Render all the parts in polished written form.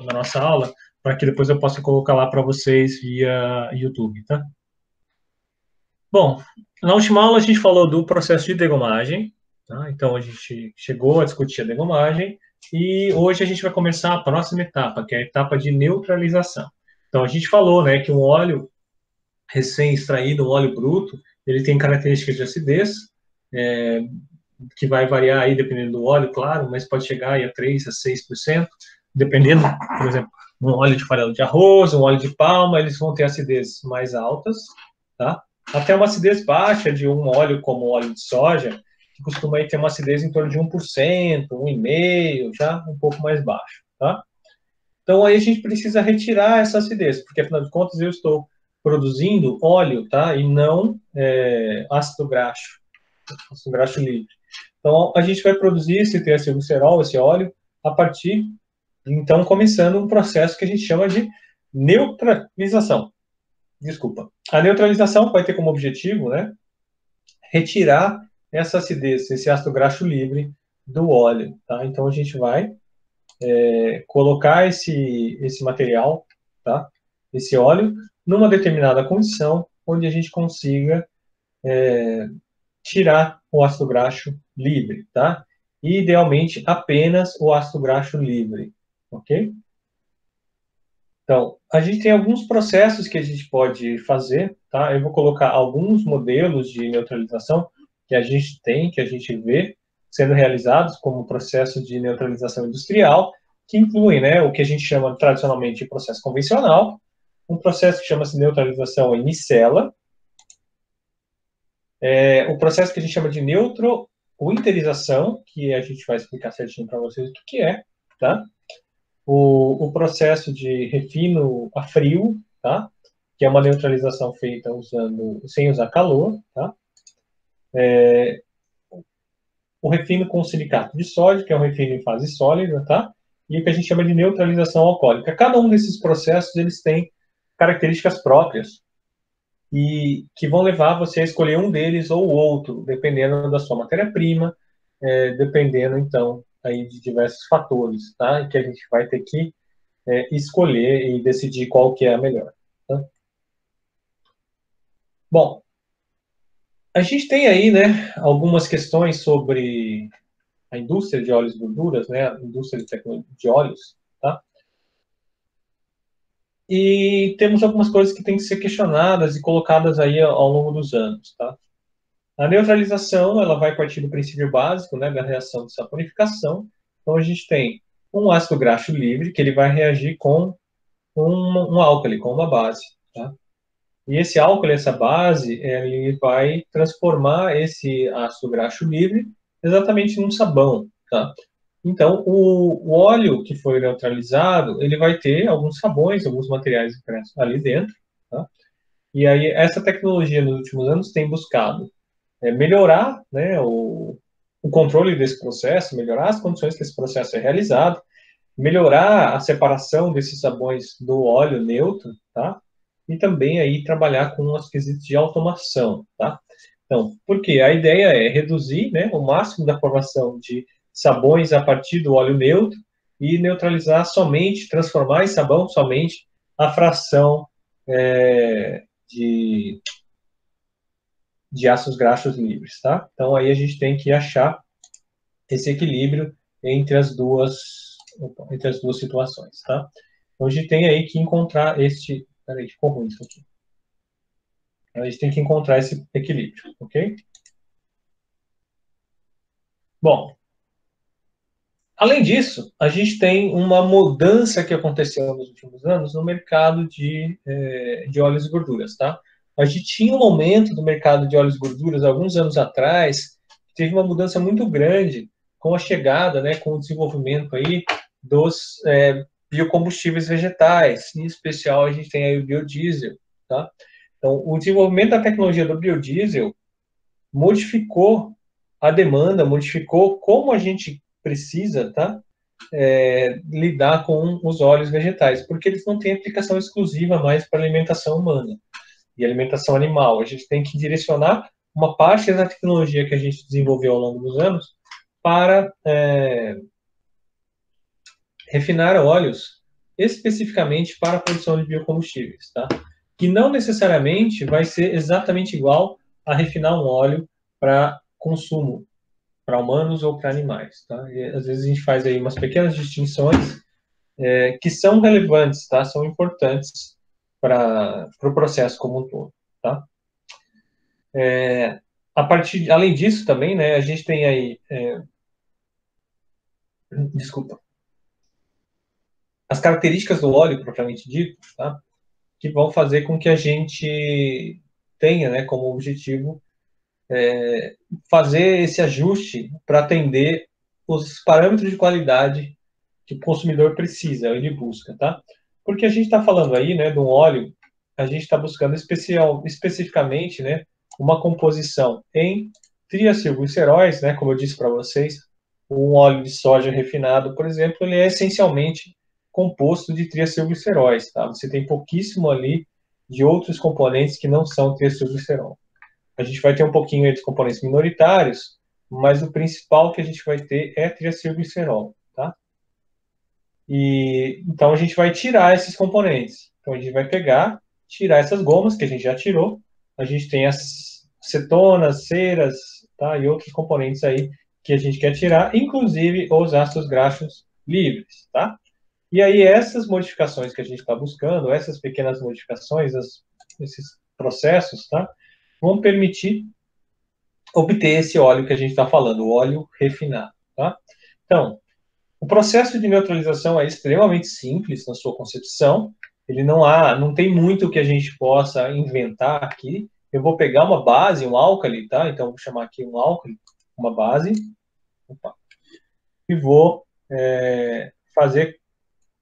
da nossa aula, para que depois eu possa colocar lá para vocês via YouTube, tá? Bom, na última aula a gente falou do processo de degomagem, tá? Então a gente chegou a discutir a degomagem e hoje a gente vai começar a próxima etapa, que é a etapa de neutralização. Então a gente falou, né, que um óleo recém-extraído, um óleo bruto, ele tem características de acidez, é, que vai variar aí dependendo do óleo, claro, mas pode chegar aí a 3 a 6%, dependendo, por exemplo, um óleo de farelo de arroz, um óleo de palma, eles vão ter acidez mais altas, tá? Até uma acidez baixa de um óleo como o óleo de soja, que costuma aí ter uma acidez em torno de 1%, 1,5%, já um pouco mais baixo, tá? Então aí a gente precisa retirar essa acidez, porque afinal de contas eu estou produzindo óleo, tá? E não ácido graxo livre. Então, a gente vai produzir esse triacilglicerol, esse óleo, a partir, então, começando um processo que a gente chama de neutralização. Desculpa. A neutralização vai ter como objetivo, né, retirar essa acidez, esse ácido graxo livre do óleo, tá? Então, a gente vai colocar esse material, tá? Esse óleo, numa determinada condição, onde a gente consiga tirar o ácido graxo livre, tá? E, idealmente, apenas o ácido graxo livre, ok? Então, a gente tem alguns processos que a gente pode fazer, tá? Eu vou colocar alguns modelos de neutralização que a gente tem, que a gente vê sendo realizados como processo de neutralização industrial, que incluem, né, o que a gente chama tradicionalmente de processo convencional, um processo que chama-se neutralização em micela, o processo que a gente chama de neutrointerização, que a gente vai explicar certinho para vocês o que é, tá? O processo de refino a frio, tá? Que é uma neutralização feita sem usar calor, tá? O refino com silicato de sódio, que é um refino em fase sólida, tá? E o que a gente chama de neutralização alcoólica. Cada um desses processos, eles têm características próprias e que vão levar você a escolher um deles ou o outro, dependendo da sua matéria-prima, dependendo, então, aí de diversos fatores, tá? E que a gente vai ter que escolher e decidir qual que é a melhor, tá? Bom, a gente tem aí, né, algumas questões sobre a indústria de óleos e gorduras, né, a indústria de óleos, tá? E temos algumas coisas que têm que ser questionadas e colocadas aí ao longo dos anos, tá? A neutralização, ela vai partir do princípio básico, né, da reação de saponificação. Então, a gente tem um ácido graxo livre, que ele vai reagir com um álcali, com uma base, tá? E esse álcali, essa base, ele vai transformar esse ácido graxo livre exatamente num sabão, tá? Então, o óleo que foi neutralizado, ele vai ter alguns sabões, alguns materiais impressos ali dentro, tá? E aí, essa tecnologia nos últimos anos tem buscado melhorar, né, o controle desse processo, melhorar as condições que esse processo é realizado, melhorar a separação desses sabões do óleo neutro, tá? E também aí trabalhar com os quesitos de automação, tá? Então, porque a ideia é reduzir, né, o máximo da formação de sabões a partir do óleo neutro e neutralizar somente, transformar em sabão somente a fração de ácidos graxos livres, tá? Então aí a gente tem que achar esse equilíbrio entre as duas situações, tá? Então a gente tem aí que encontrar peraí, ficou ruim isso aqui. A gente tem que encontrar esse equilíbrio, ok? Bom, além disso, a gente tem uma mudança que aconteceu nos últimos anos no mercado de óleos e gorduras, tá? A gente tinha um momento do mercado de óleos e gorduras, alguns anos atrás, que teve uma mudança muito grande com a chegada, né, com o desenvolvimento aí dos biocombustíveis vegetais. Em especial, a gente tem aí o biodiesel, tá? Então, o desenvolvimento da tecnologia do biodiesel modificou a demanda, modificou como a gente precisa, tá? Lidar com os óleos vegetais, porque eles não têm aplicação exclusiva mais para alimentação humana e alimentação animal. A gente tem que direcionar uma parte da tecnologia que a gente desenvolveu ao longo dos anos para refinar óleos especificamente para a produção de biocombustíveis, tá? Que não necessariamente vai ser exatamente igual a refinar um óleo para consumo, para humanos ou para animais, tá? E, às vezes a gente faz aí umas pequenas distinções que são relevantes, tá? São importantes para o processo como um todo, tá? Além disso também, né, a gente tem aí, desculpa, as características do óleo propriamente dito, tá? Que vão fazer com que a gente tenha, né, como objetivo fazer esse ajuste para atender os parâmetros de qualidade que o consumidor precisa, ele busca, tá? Porque a gente está falando aí, né, de um óleo, a gente está buscando especificamente, né, uma composição em triacilgliceróis, né, como eu disse para vocês, um óleo de soja refinado, por exemplo, ele é essencialmente composto de triacilgliceróis, tá? Você tem pouquíssimo ali de outros componentes que não são triacilglicerol. A gente vai ter um pouquinho aí dos componentes minoritários, mas o principal que a gente vai ter é triacilglicerol, tá? E então a gente vai tirar esses componentes. Então a gente vai pegar, tirar essas gomas que a gente já tirou. A gente tem as cetonas, ceras, tá? E outros componentes aí que a gente quer tirar, inclusive os ácidos graxos livres, tá? E aí essas modificações que a gente está buscando, essas pequenas modificações, esses processos, tá? Vão permitir obter esse óleo que a gente está falando, o óleo refinado, tá? Então, o processo de neutralização é extremamente simples na sua concepção. Ele não tem muito que a gente possa inventar aqui. Eu vou pegar uma base, um álcali, tá? Então, vou chamar aqui um álcali, uma base, opa, e vou fazer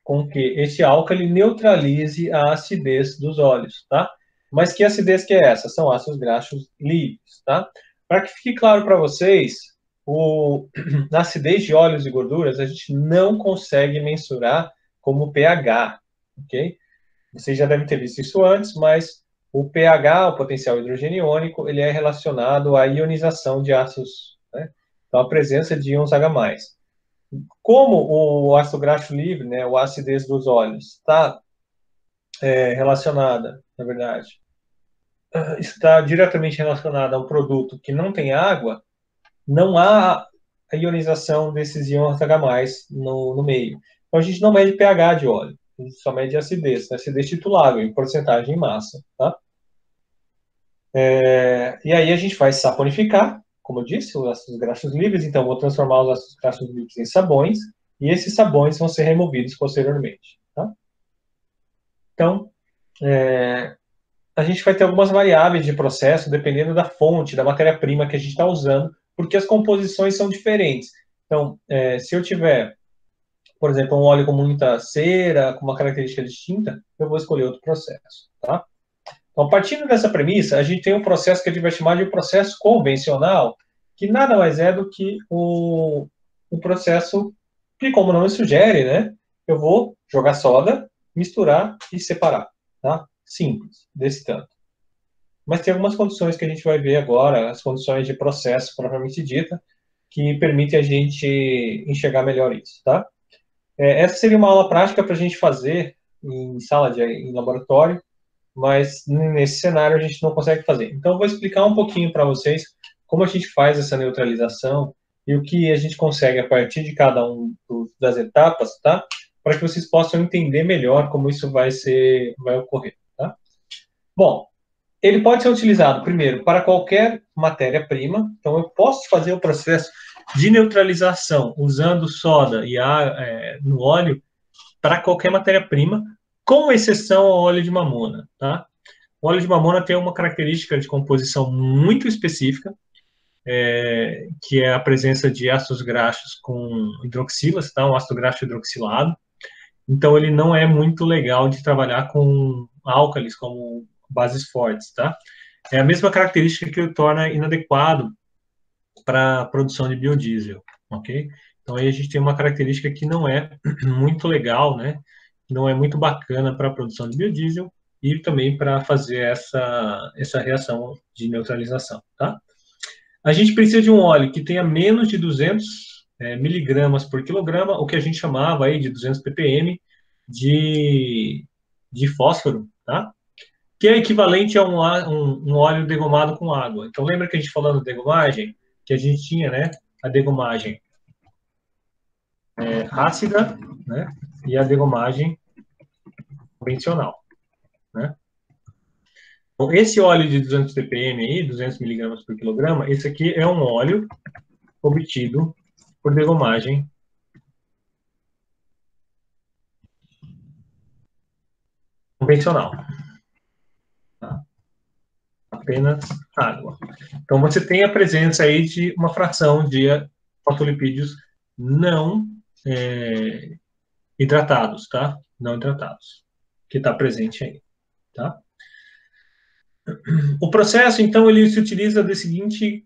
com que esse álcali neutralize a acidez dos óleos, tá? Mas que acidez que é essa? São ácidos graxos livres, tá? Para que fique claro para vocês, na acidez de óleos e gorduras, a gente não consegue mensurar como pH, ok? Vocês já devem ter visto isso antes, mas o pH, o potencial hidrogênio iônico, ele é relacionado à ionização de ácidos, né? Então, a presença de íons H+. Como o ácido graxo livre, né, a acidez dos óleos, está relacionada, na verdade, está diretamente relacionada a um produto que não tem água, não há a ionização desses íons H+, no meio. Então, a gente não mede pH de óleo, a gente só mede acidez titulável, em porcentagem em massa, tá? E aí a gente vai saponificar, como eu disse, os ácidos graxos livres, então vou transformar os ácidos graxos livres em sabões, e esses sabões vão ser removidos posteriormente, tá? Então, a gente vai ter algumas variáveis de processo, dependendo da fonte, da matéria-prima que a gente está usando, porque as composições são diferentes. Então, se eu tiver, por exemplo, um óleo com muita cera, com uma característica distinta, eu vou escolher outro processo, tá? Então, partindo dessa premissa, a gente tem um processo que a gente vai chamar de processo convencional, que nada mais é do que o processo que, como o nome sugere, né, eu vou jogar soda, misturar e separar, tá? Simples, desse tanto. Mas tem algumas condições que a gente vai ver agora, as condições de processo propriamente dita, que permitem a gente enxergar melhor isso, tá? Essa seria uma aula prática para a gente fazer em laboratório, mas nesse cenário a gente não consegue fazer. Então, eu vou explicar um pouquinho para vocês como a gente faz essa neutralização e o que a gente consegue a partir de cada um das etapas, tá? Para que vocês possam entender melhor como isso vai ocorrer, tá? Bom, ele pode ser utilizado, primeiro, para qualquer matéria-prima. Então, eu posso fazer o processo de neutralização usando soda e ar no óleo para qualquer matéria-prima, com exceção ao óleo de mamona, tá? O óleo de mamona tem uma característica de composição muito específica, que é a presença de ácidos graxos com hidroxilas, tá? Um ácido graxo hidroxilado. Então, ele não é muito legal de trabalhar com álcalis como bases fortes, tá? É a mesma característica que o torna inadequado para a produção de biodiesel, ok? Então, aí a gente tem uma característica que não é muito legal, né? Não é muito bacana para a produção de biodiesel e também para fazer essa reação de neutralização, tá? A gente precisa de um óleo que tenha menos de 200 miligramas por quilograma, o que a gente chamava aí de 200 ppm, de fósforo, tá? Que é equivalente a um óleo degomado com água. Então, lembra que a gente falou da degomagem? Que a gente tinha, né, a degomagem ácida, né, e a degomagem convencional, né? Então, esse óleo de 200 ppm aí, 200 miligramas por quilograma, esse aqui é um óleo obtido por degomagem convencional, tá? Apenas água. Então, você tem a presença aí de uma fração de fosfolipídios não hidratados, tá? Não hidratados, que está presente aí, tá? O processo, então, ele se utiliza do seguinte,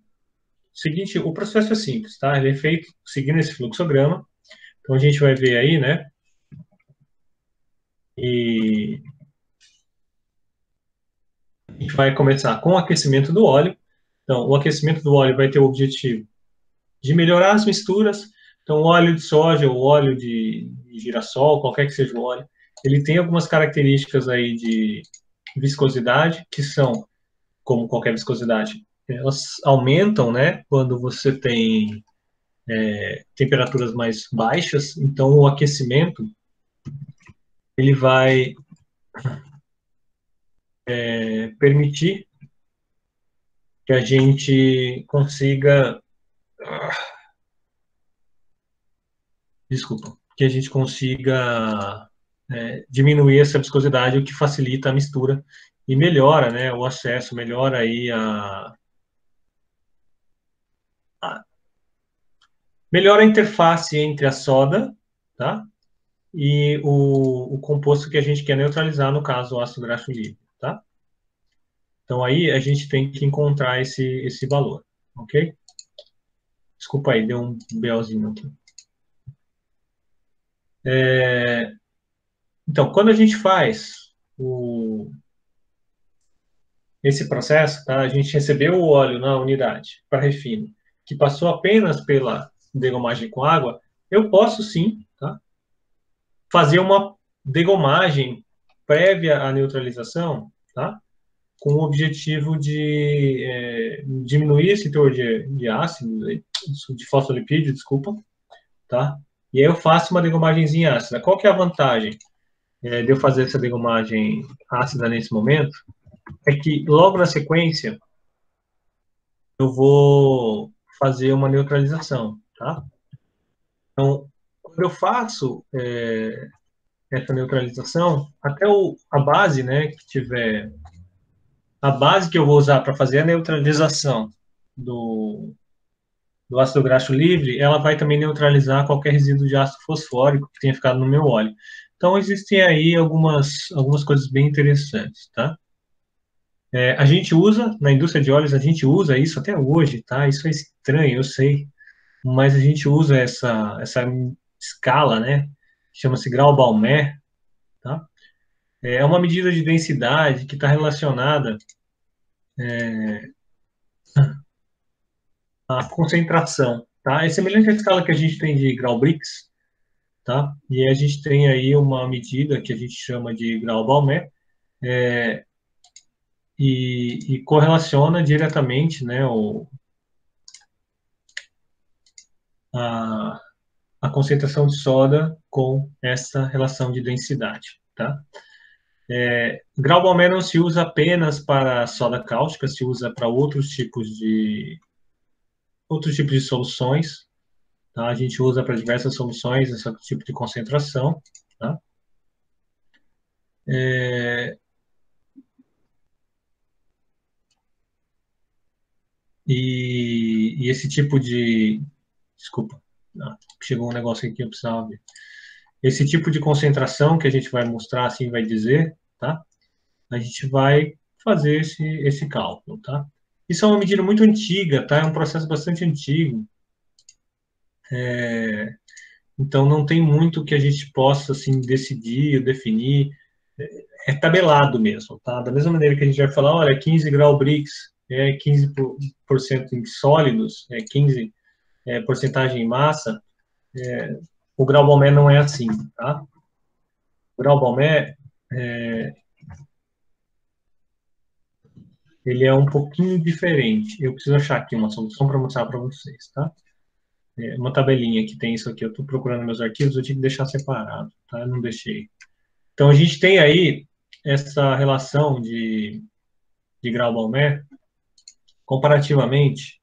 o processo é simples, tá? Ele é feito seguindo esse fluxograma. Então, a gente vai ver aí, né? E a gente vai começar com o aquecimento do óleo. Então, o aquecimento do óleo vai ter o objetivo de melhorar as misturas. Então, o óleo de soja, o óleo de girassol, qualquer que seja o óleo, ele tem algumas características aí de viscosidade, que são, como qualquer viscosidade, elas aumentam, né, quando você tem temperaturas mais baixas. Então, o aquecimento, ele vai permitir que a gente consiga, desculpa, que a gente consiga diminuir essa viscosidade, o que facilita a mistura e melhora, né, o acesso, melhora aí a melhora a interface entre a soda, tá, e o composto que a gente quer neutralizar, no caso, o ácido graxo líquido, tá? Então, aí a gente tem que encontrar esse valor, ok? Desculpa aí, deu um BOzinho aqui. Então, quando a gente faz esse processo, tá? A gente recebeu o óleo na unidade para refino, que passou apenas pela degomagem com água, eu posso sim, tá? Fazer uma degomagem prévia à neutralização, tá? Com o objetivo de diminuir esse teor de ácido, de fosfolipídio, desculpa, tá? E aí eu faço uma degomagemzinha ácida. Qual que é a vantagem de eu fazer essa degomagem ácida nesse momento? É que logo na sequência eu vou fazer uma neutralização, tá? Então, quando eu faço essa neutralização, até a base, né, que tiver a base que eu vou usar para fazer a neutralização do ácido graxo livre, ela vai também neutralizar qualquer resíduo de ácido fosfórico que tenha ficado no meu óleo. Então, existem aí algumas coisas bem interessantes, tá? A gente usa, na indústria de óleos, a gente usa isso até hoje, tá? Isso é estranho, eu sei, mas a gente usa essa escala, né? Chama-se Grau-Balmer, tá? É uma medida de densidade que está relacionada à concentração, tá? É semelhante à escala que a gente tem de Grau-Brix, tá? E a gente tem aí uma medida que a gente chama de Grau-Balmer, e correlaciona diretamente, né, a, a concentração de soda com essa relação de densidade, tá? Grau-Balmer não se usa apenas para soda cáustica, se usa para outros tipos de soluções, tá? A gente usa para diversas soluções esse tipo de concentração, tá? E esse tipo de... Desculpa, chegou um negócio aqui que eu precisava ver. Esse tipo de concentração que a gente vai mostrar, assim, vai dizer, tá? A gente vai fazer esse cálculo, tá? Isso é uma medida muito antiga, tá? É um processo bastante antigo. Então, não tem muito que a gente possa, assim, decidir, definir. É tabelado mesmo, tá? Da mesma maneira que a gente vai falar, olha, 15 grau Brix é 15% em sólidos, 15 porcentagem em massa, o grau Balmer não é assim, tá? O grau Balmer, ele é um pouquinho diferente. Eu preciso achar aqui uma solução para mostrar para vocês, tá? Uma tabelinha que tem isso aqui. Eu estou procurando meus arquivos, eu tive que deixar separado, tá? Eu não deixei. Então, a gente tem aí essa relação de grau Balmer comparativamente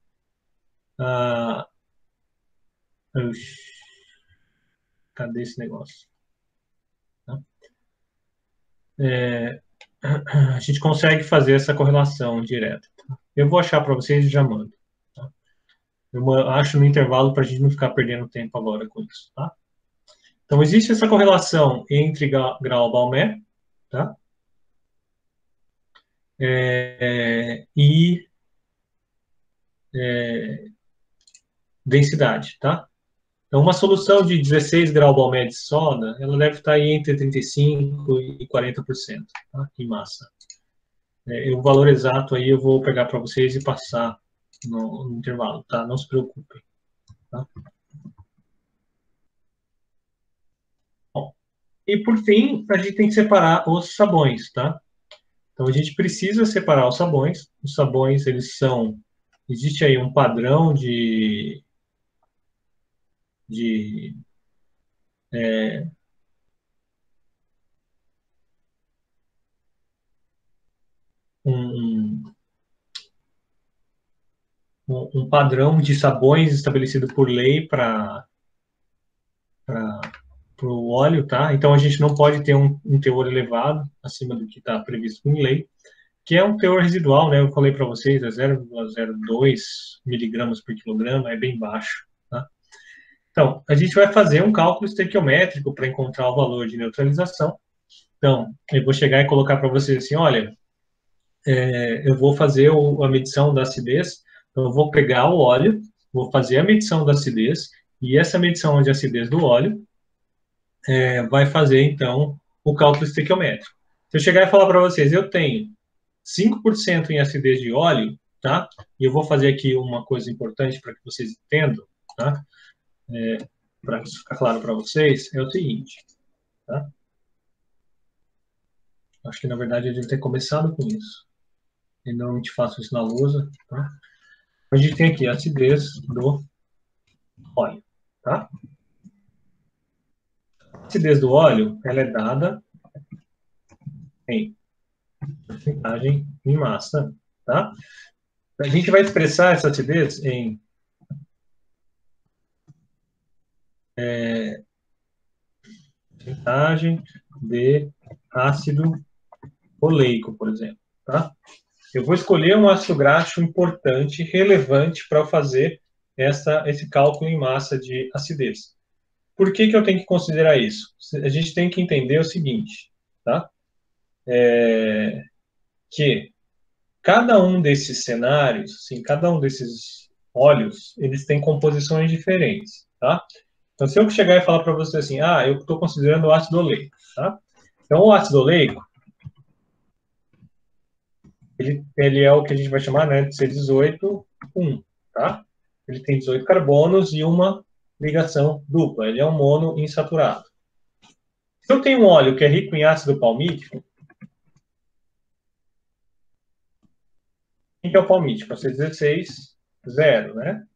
a... Cadê esse negócio? Tá? A gente consegue fazer essa correlação direta. Tá? Eu vou achar para vocês e já mando. Tá? Eu acho no intervalo para a gente não ficar perdendo tempo agora com isso. Tá? Então, existe essa correlação entre grau Balmer, tá? E densidade, tá? Então, uma solução de 16 grau Balmer de soda, ela deve estar aí entre 35% e 40%, tá? Em massa. O valor exato aí eu vou pegar para vocês e passar no intervalo, tá? Não se preocupem, tá? Bom, e por fim, a gente tem que separar os sabões, tá? Então, a gente precisa separar os sabões. Os sabões, eles são... Existe aí um padrão de um, um padrão de sabões estabelecido por lei para o óleo, tá? Então, a gente não pode ter um teor elevado acima do que está previsto em lei, que é um teor residual, né? Eu falei para vocês, é 0,02 miligramas por quilograma, é bem baixo, tá? Então, a gente vai fazer um cálculo estequiométrico para encontrar o valor de neutralização. Então, eu vou chegar e colocar para vocês assim, olha, eu vou fazer a medição da acidez, então eu vou pegar o óleo, vou fazer a medição da acidez, e essa medição de acidez do óleo vai fazer, então, o cálculo estequiométrico. Se eu chegar e falar para vocês, eu tenho 5% em acidez de óleo, tá? E eu vou fazer aqui uma coisa importante para que vocês entendam, tá? Para ficar claro para vocês, é o seguinte, tá? Acho que, na verdade, eu devo ter começado com isso. Eu normalmente faço isso na lousa, tá? A gente tem aqui a acidez do óleo, tá? A acidez do óleo, ela é dada em porcentagem em massa, tá? A gente vai expressar essa acidez em porcentagem de ácido oleico, por exemplo, tá? Eu vou escolher um ácido graxo importante, relevante para fazer esse cálculo em massa de acidez. Por que eu tenho que considerar isso? A gente tem que entender o seguinte, tá? Que cada um desses cenários, assim, cada um desses óleos, eles têm composições diferentes, tá? Então, se eu chegar e falar para você assim, eu estou considerando o ácido oleico, tá? Então, o ácido oleico, ele é o que a gente vai chamar, né, de C18,1, tá? Ele tem 18 carbonos e uma ligação dupla. Ele é um mono insaturado. Se eu tenho um óleo que é rico em ácido palmítico, quem que é o palmítico? É o C16, 0, né?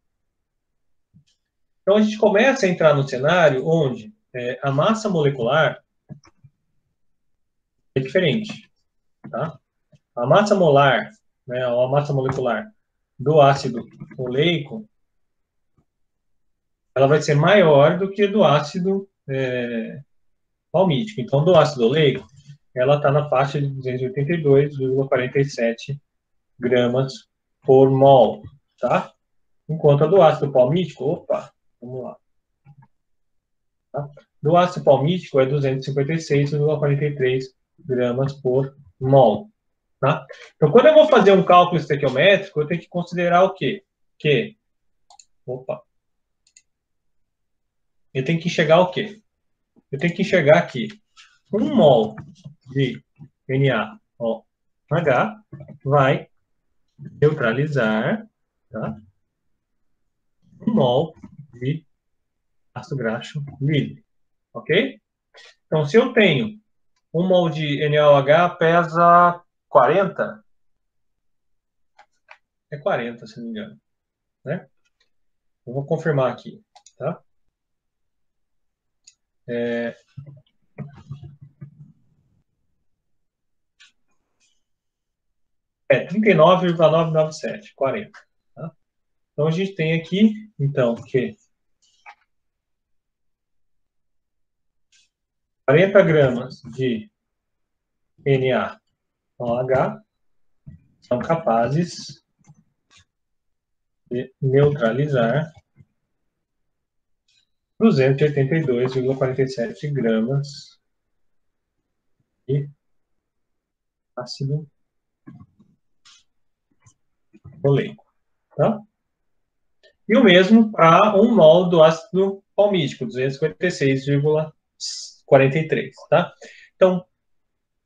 Então, a gente começa a entrar no cenário onde a massa molecular é diferente, tá? A massa molar, né, ou a massa molecular do ácido oleico, ela vai ser maior do que do ácido palmítico. Então, do ácido oleico, ela está na faixa de 282,47 gramas por mol, tá? Enquanto a do ácido palmítico, vamos lá. Tá? Do ácido palmítico é 256,43 gramas por mol. Tá? Então, quando eu vou fazer um cálculo estequiométrico, eu tenho que considerar o quê? Eu tenho que enxergar o quê? Eu tenho que enxergar aqui 1 mol de NaOH vai neutralizar, tá? 1 mol de ácido graxo livre, ok? Então, se eu tenho 1 mol de NaOH pesa 40? É 40, se não me engano, né? Eu vou confirmar aqui, tá? É 39,997, 40. Tá? Então, a gente tem aqui, então, que 40 gramas de NaOH são capazes de neutralizar 282,47 gramas de ácido oleico, tá? E o mesmo para 1 mol do ácido palmítico, 256,43, tá? Então,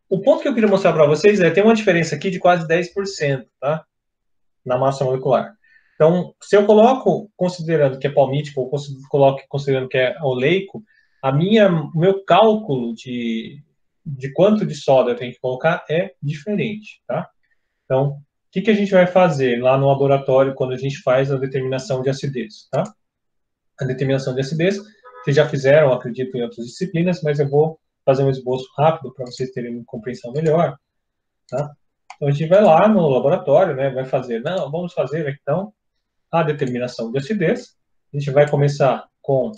o ponto que eu queria mostrar para vocês é, tem uma diferença aqui de quase 10%, tá? Na massa molecular. Então, se eu coloco considerando que é palmítico ou coloco considerando que é oleico, o meu cálculo de quanto de soda eu tenho que colocar é diferente, tá? Então, o que a gente vai fazer lá no laboratório quando a gente faz a determinação de acidez, tá? A determinação de acidez, vocês já fizeram, acredito, em outras disciplinas, mas eu vou fazer um esboço rápido para vocês terem uma compreensão melhor, tá? Então, a gente vai lá no laboratório, né, vai fazer, não, vamos fazer, então, a determinação de acidez. A gente vai começar com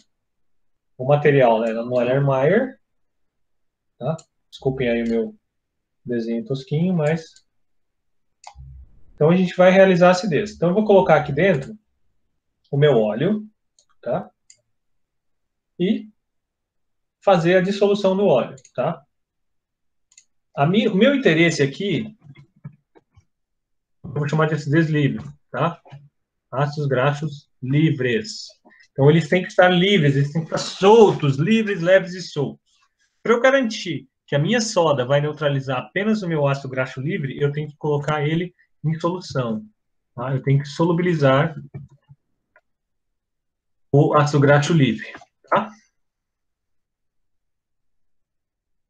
o material, né, no Erlenmeyer, tá? Desculpem aí o meu desenho tosquinho, mas... Então, a gente vai realizar a acidez. Então, eu vou colocar aqui dentro o meu óleo, tá? E fazer a dissolução do óleo, tá? O meu interesse aqui, vou chamar de acidez livre, tá? Ácidos graxos livres. Então, eles têm que estar livres, eles têm que estar soltos, livres, leves e soltos. Para eu garantir que a minha soda vai neutralizar apenas o meu ácido graxo livre, eu tenho que colocar ele em solução. Tá? Eu tenho que solubilizar o ácido graxo livre. Tá?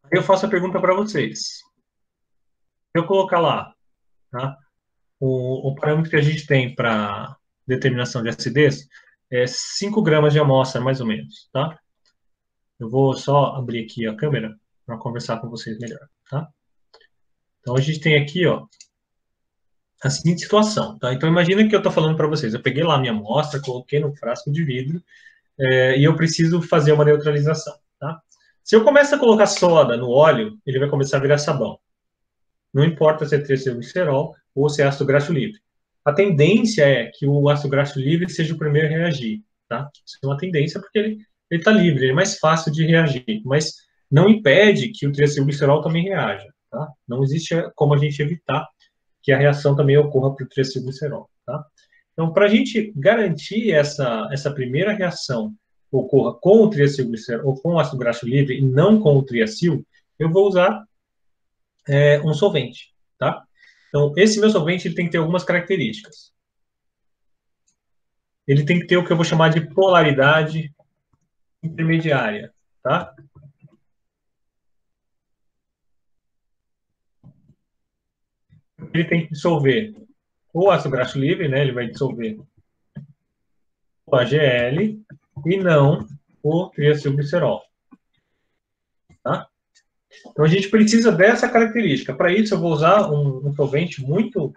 Aí eu faço a pergunta para vocês. Se eu colocar lá, tá? O parâmetro que a gente tem para determinação de acidez é 5 gramas de amostra, mais ou menos. Tá? Eu vou só abrir aqui a câmera para conversar com vocês melhor. Tá? Então, a gente tem aqui, ó, a seguinte situação, tá? Então, imagina que eu estou falando para vocês, eu peguei lá a minha amostra, coloquei no frasco de vidro, e eu preciso fazer uma neutralização, tá? Se eu começar a colocar soda no óleo, ele vai começar a virar sabão. Não importa se é triacilglicerol ou se é ácido graxo livre. A tendência é que o ácido graxo livre seja o primeiro a reagir, tá? Isso é uma tendência porque ele está livre, ele é mais fácil de reagir, mas não impede que o triacilglicerol também reaja, tá? Não existe como a gente evitar que a reação também ocorra para o triacilglicerol, tá? Então, para a gente garantir essa primeira reação ocorra com o triacilglicerol ou com o ácido graxo livre e não com o triacil, eu vou usar um solvente, tá? Então, esse meu solvente ele tem que ter algumas características. Ele tem que ter o que eu vou chamar de polaridade intermediária, tá? Ele tem que dissolver o ácido graxo livre, né? Ele vai dissolver o AgL e não o triacilglicerol, tá? Então, a gente precisa dessa característica. Para isso, eu vou usar um solvente muito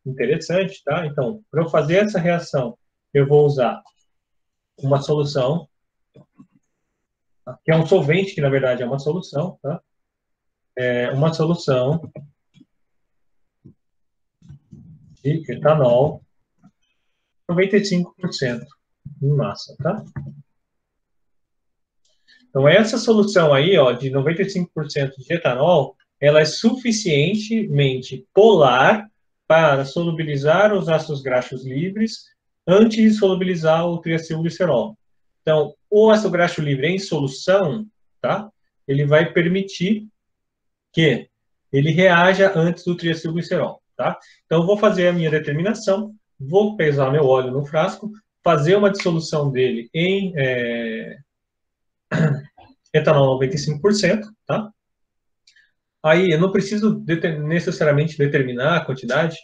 interessante, tá? Então, para eu fazer essa reação, eu vou usar uma solução, tá? Que é um solvente, que na verdade é uma solução, tá? É uma solução de etanol 95% em massa, tá? Então, essa solução aí, ó, de 95% de etanol, ela é suficientemente polar para solubilizar os ácidos graxos livres antes de solubilizar o triacilglicerol. Então, o ácido graxo livre em solução, tá? Ele vai permitir que ele reaja antes do triacilglicerol, tá? Então, eu vou fazer a minha determinação, vou pesar meu óleo no frasco, fazer uma dissolução dele em etanol 95%, tá? Aí eu não preciso necessariamente determinar a quantidade,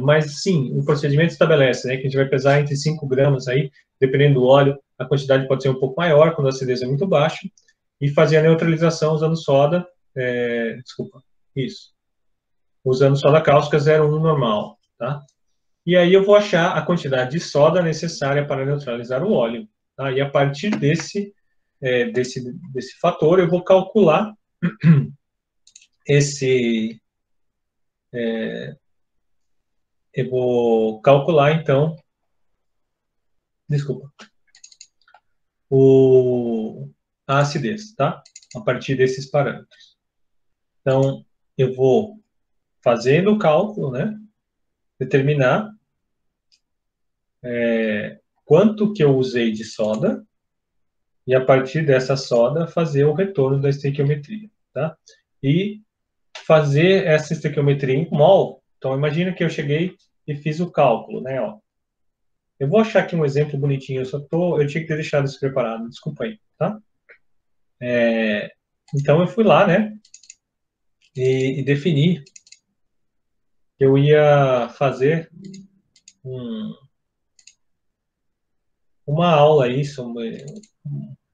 mas sim, o procedimento estabelece, né, que a gente vai pesar entre 5 gramas aí, dependendo do óleo, a quantidade pode ser um pouco maior quando a acidez é muito baixa, e fazer a neutralização usando soda, desculpa, isso, usando soda cáustica 0,1 normal, tá? E aí eu vou achar a quantidade de soda necessária para neutralizar o óleo, tá? E a partir desse fator eu vou calcular esse, eu vou calcular então, desculpa, a acidez, tá? A partir desses parâmetros. Então, eu vou fazendo o cálculo, né? Determinar quanto que eu usei de soda e a partir dessa soda fazer o retorno da estequiometria, tá? E fazer essa estequiometria em mol. Então, imagina que eu cheguei e fiz o cálculo, né? Ó. Eu vou achar aqui um exemplo bonitinho, eu tinha que ter deixado isso preparado, desculpa aí, tá? Então, eu fui lá, né? E defini que eu ia fazer um, uma aula aí sobre...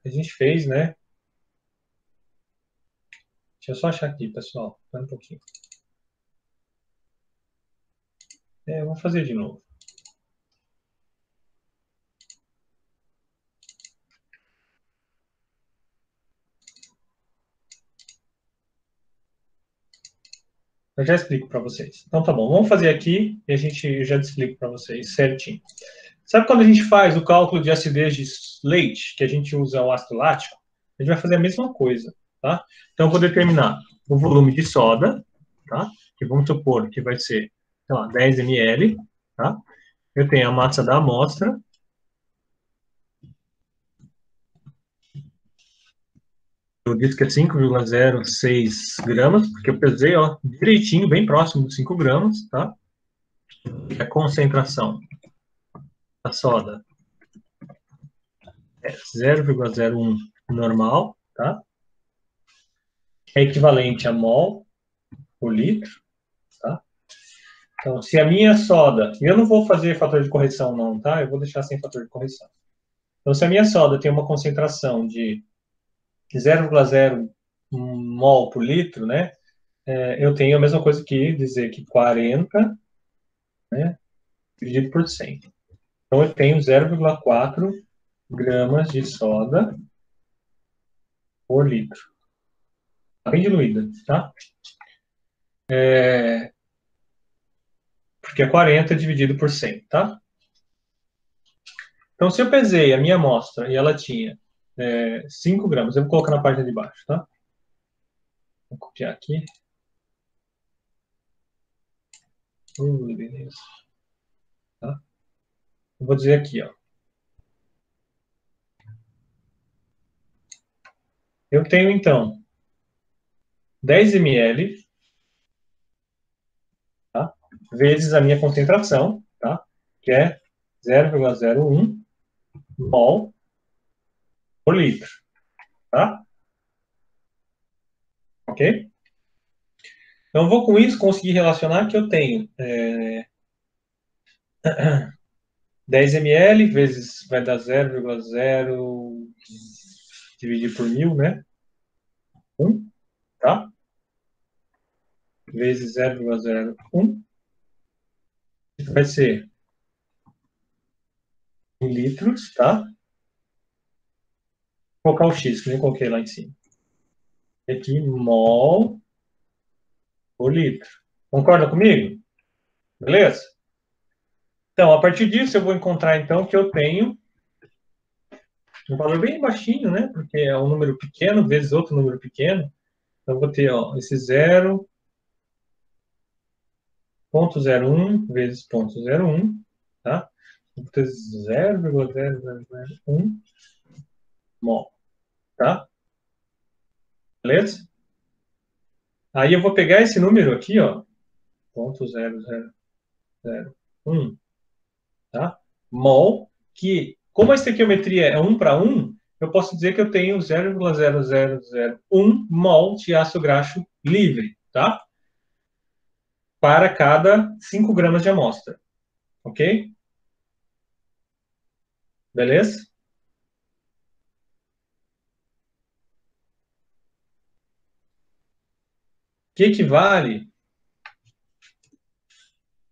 A gente fez, né? Deixa eu só achar aqui, pessoal. Espera um pouquinho. Eu vou fazer de novo. Eu já explico para vocês. Então tá bom, vamos fazer aqui e eu já explico para vocês certinho. Sabe quando a gente faz o cálculo de acidez de leite, que a gente usa o ácido lático? A gente vai fazer a mesma coisa, tá? Então eu vou determinar o volume de soda, tá? Que vamos supor que vai ser, sei lá, 10 ml, tá? Eu tenho a massa da amostra. Eu disse que é 5,06 gramas, porque eu pesei, ó, direitinho, bem próximo dos 5 gramas, tá? A concentração da soda é 0,01 normal, tá? É equivalente a mol por litro, tá? Então, se a minha soda, eu não vou fazer fator de correção não, tá? Eu vou deixar sem fator de correção. Então, se a minha soda tem uma concentração de 0,0 mol por litro, né? Eu tenho a mesma coisa que dizer que 40, né? Dividido por 100. Então, eu tenho 0,4 gramas de soda por litro. Tá bem diluída, tá? Porque é 40 dividido por 100, tá? Então, se eu pesei a minha amostra e ela tinha 5 gramas, eu vou colocar na página de baixo, tá? Vou copiar aqui. Beleza. Tá? Eu vou dizer aqui, ó. Eu tenho, então, 10 ml, tá? Vezes a minha concentração, tá? Que é 0,01 mol por litro, tá? Ok? Então, eu vou com isso conseguir relacionar que eu tenho 10 ml vezes, vai dar 0,0 dividido por 1000, né? 1, tá? Vezes 0,01, vai ser em litros, tá? Vou colocar o X, que nem coloquei lá em cima. Aqui, mol por litro. Concorda comigo? Beleza? Então, a partir disso, eu vou encontrar, então, que eu tenho um valor bem baixinho, né? Porque é um número pequeno vezes outro número pequeno. Então, eu vou ter, ó, esse 0,01 vezes 0,01, tá? Vou ter 0,0001 mol, tá? Beleza? Aí eu vou pegar esse número aqui, ó, 0,0001, tá? Mol, que como a estequiometria é 1 para 1, eu posso dizer que eu tenho 0,0001 mol de ácido graxo livre, tá? Para cada 5 gramas de amostra, ok? Beleza? Que equivale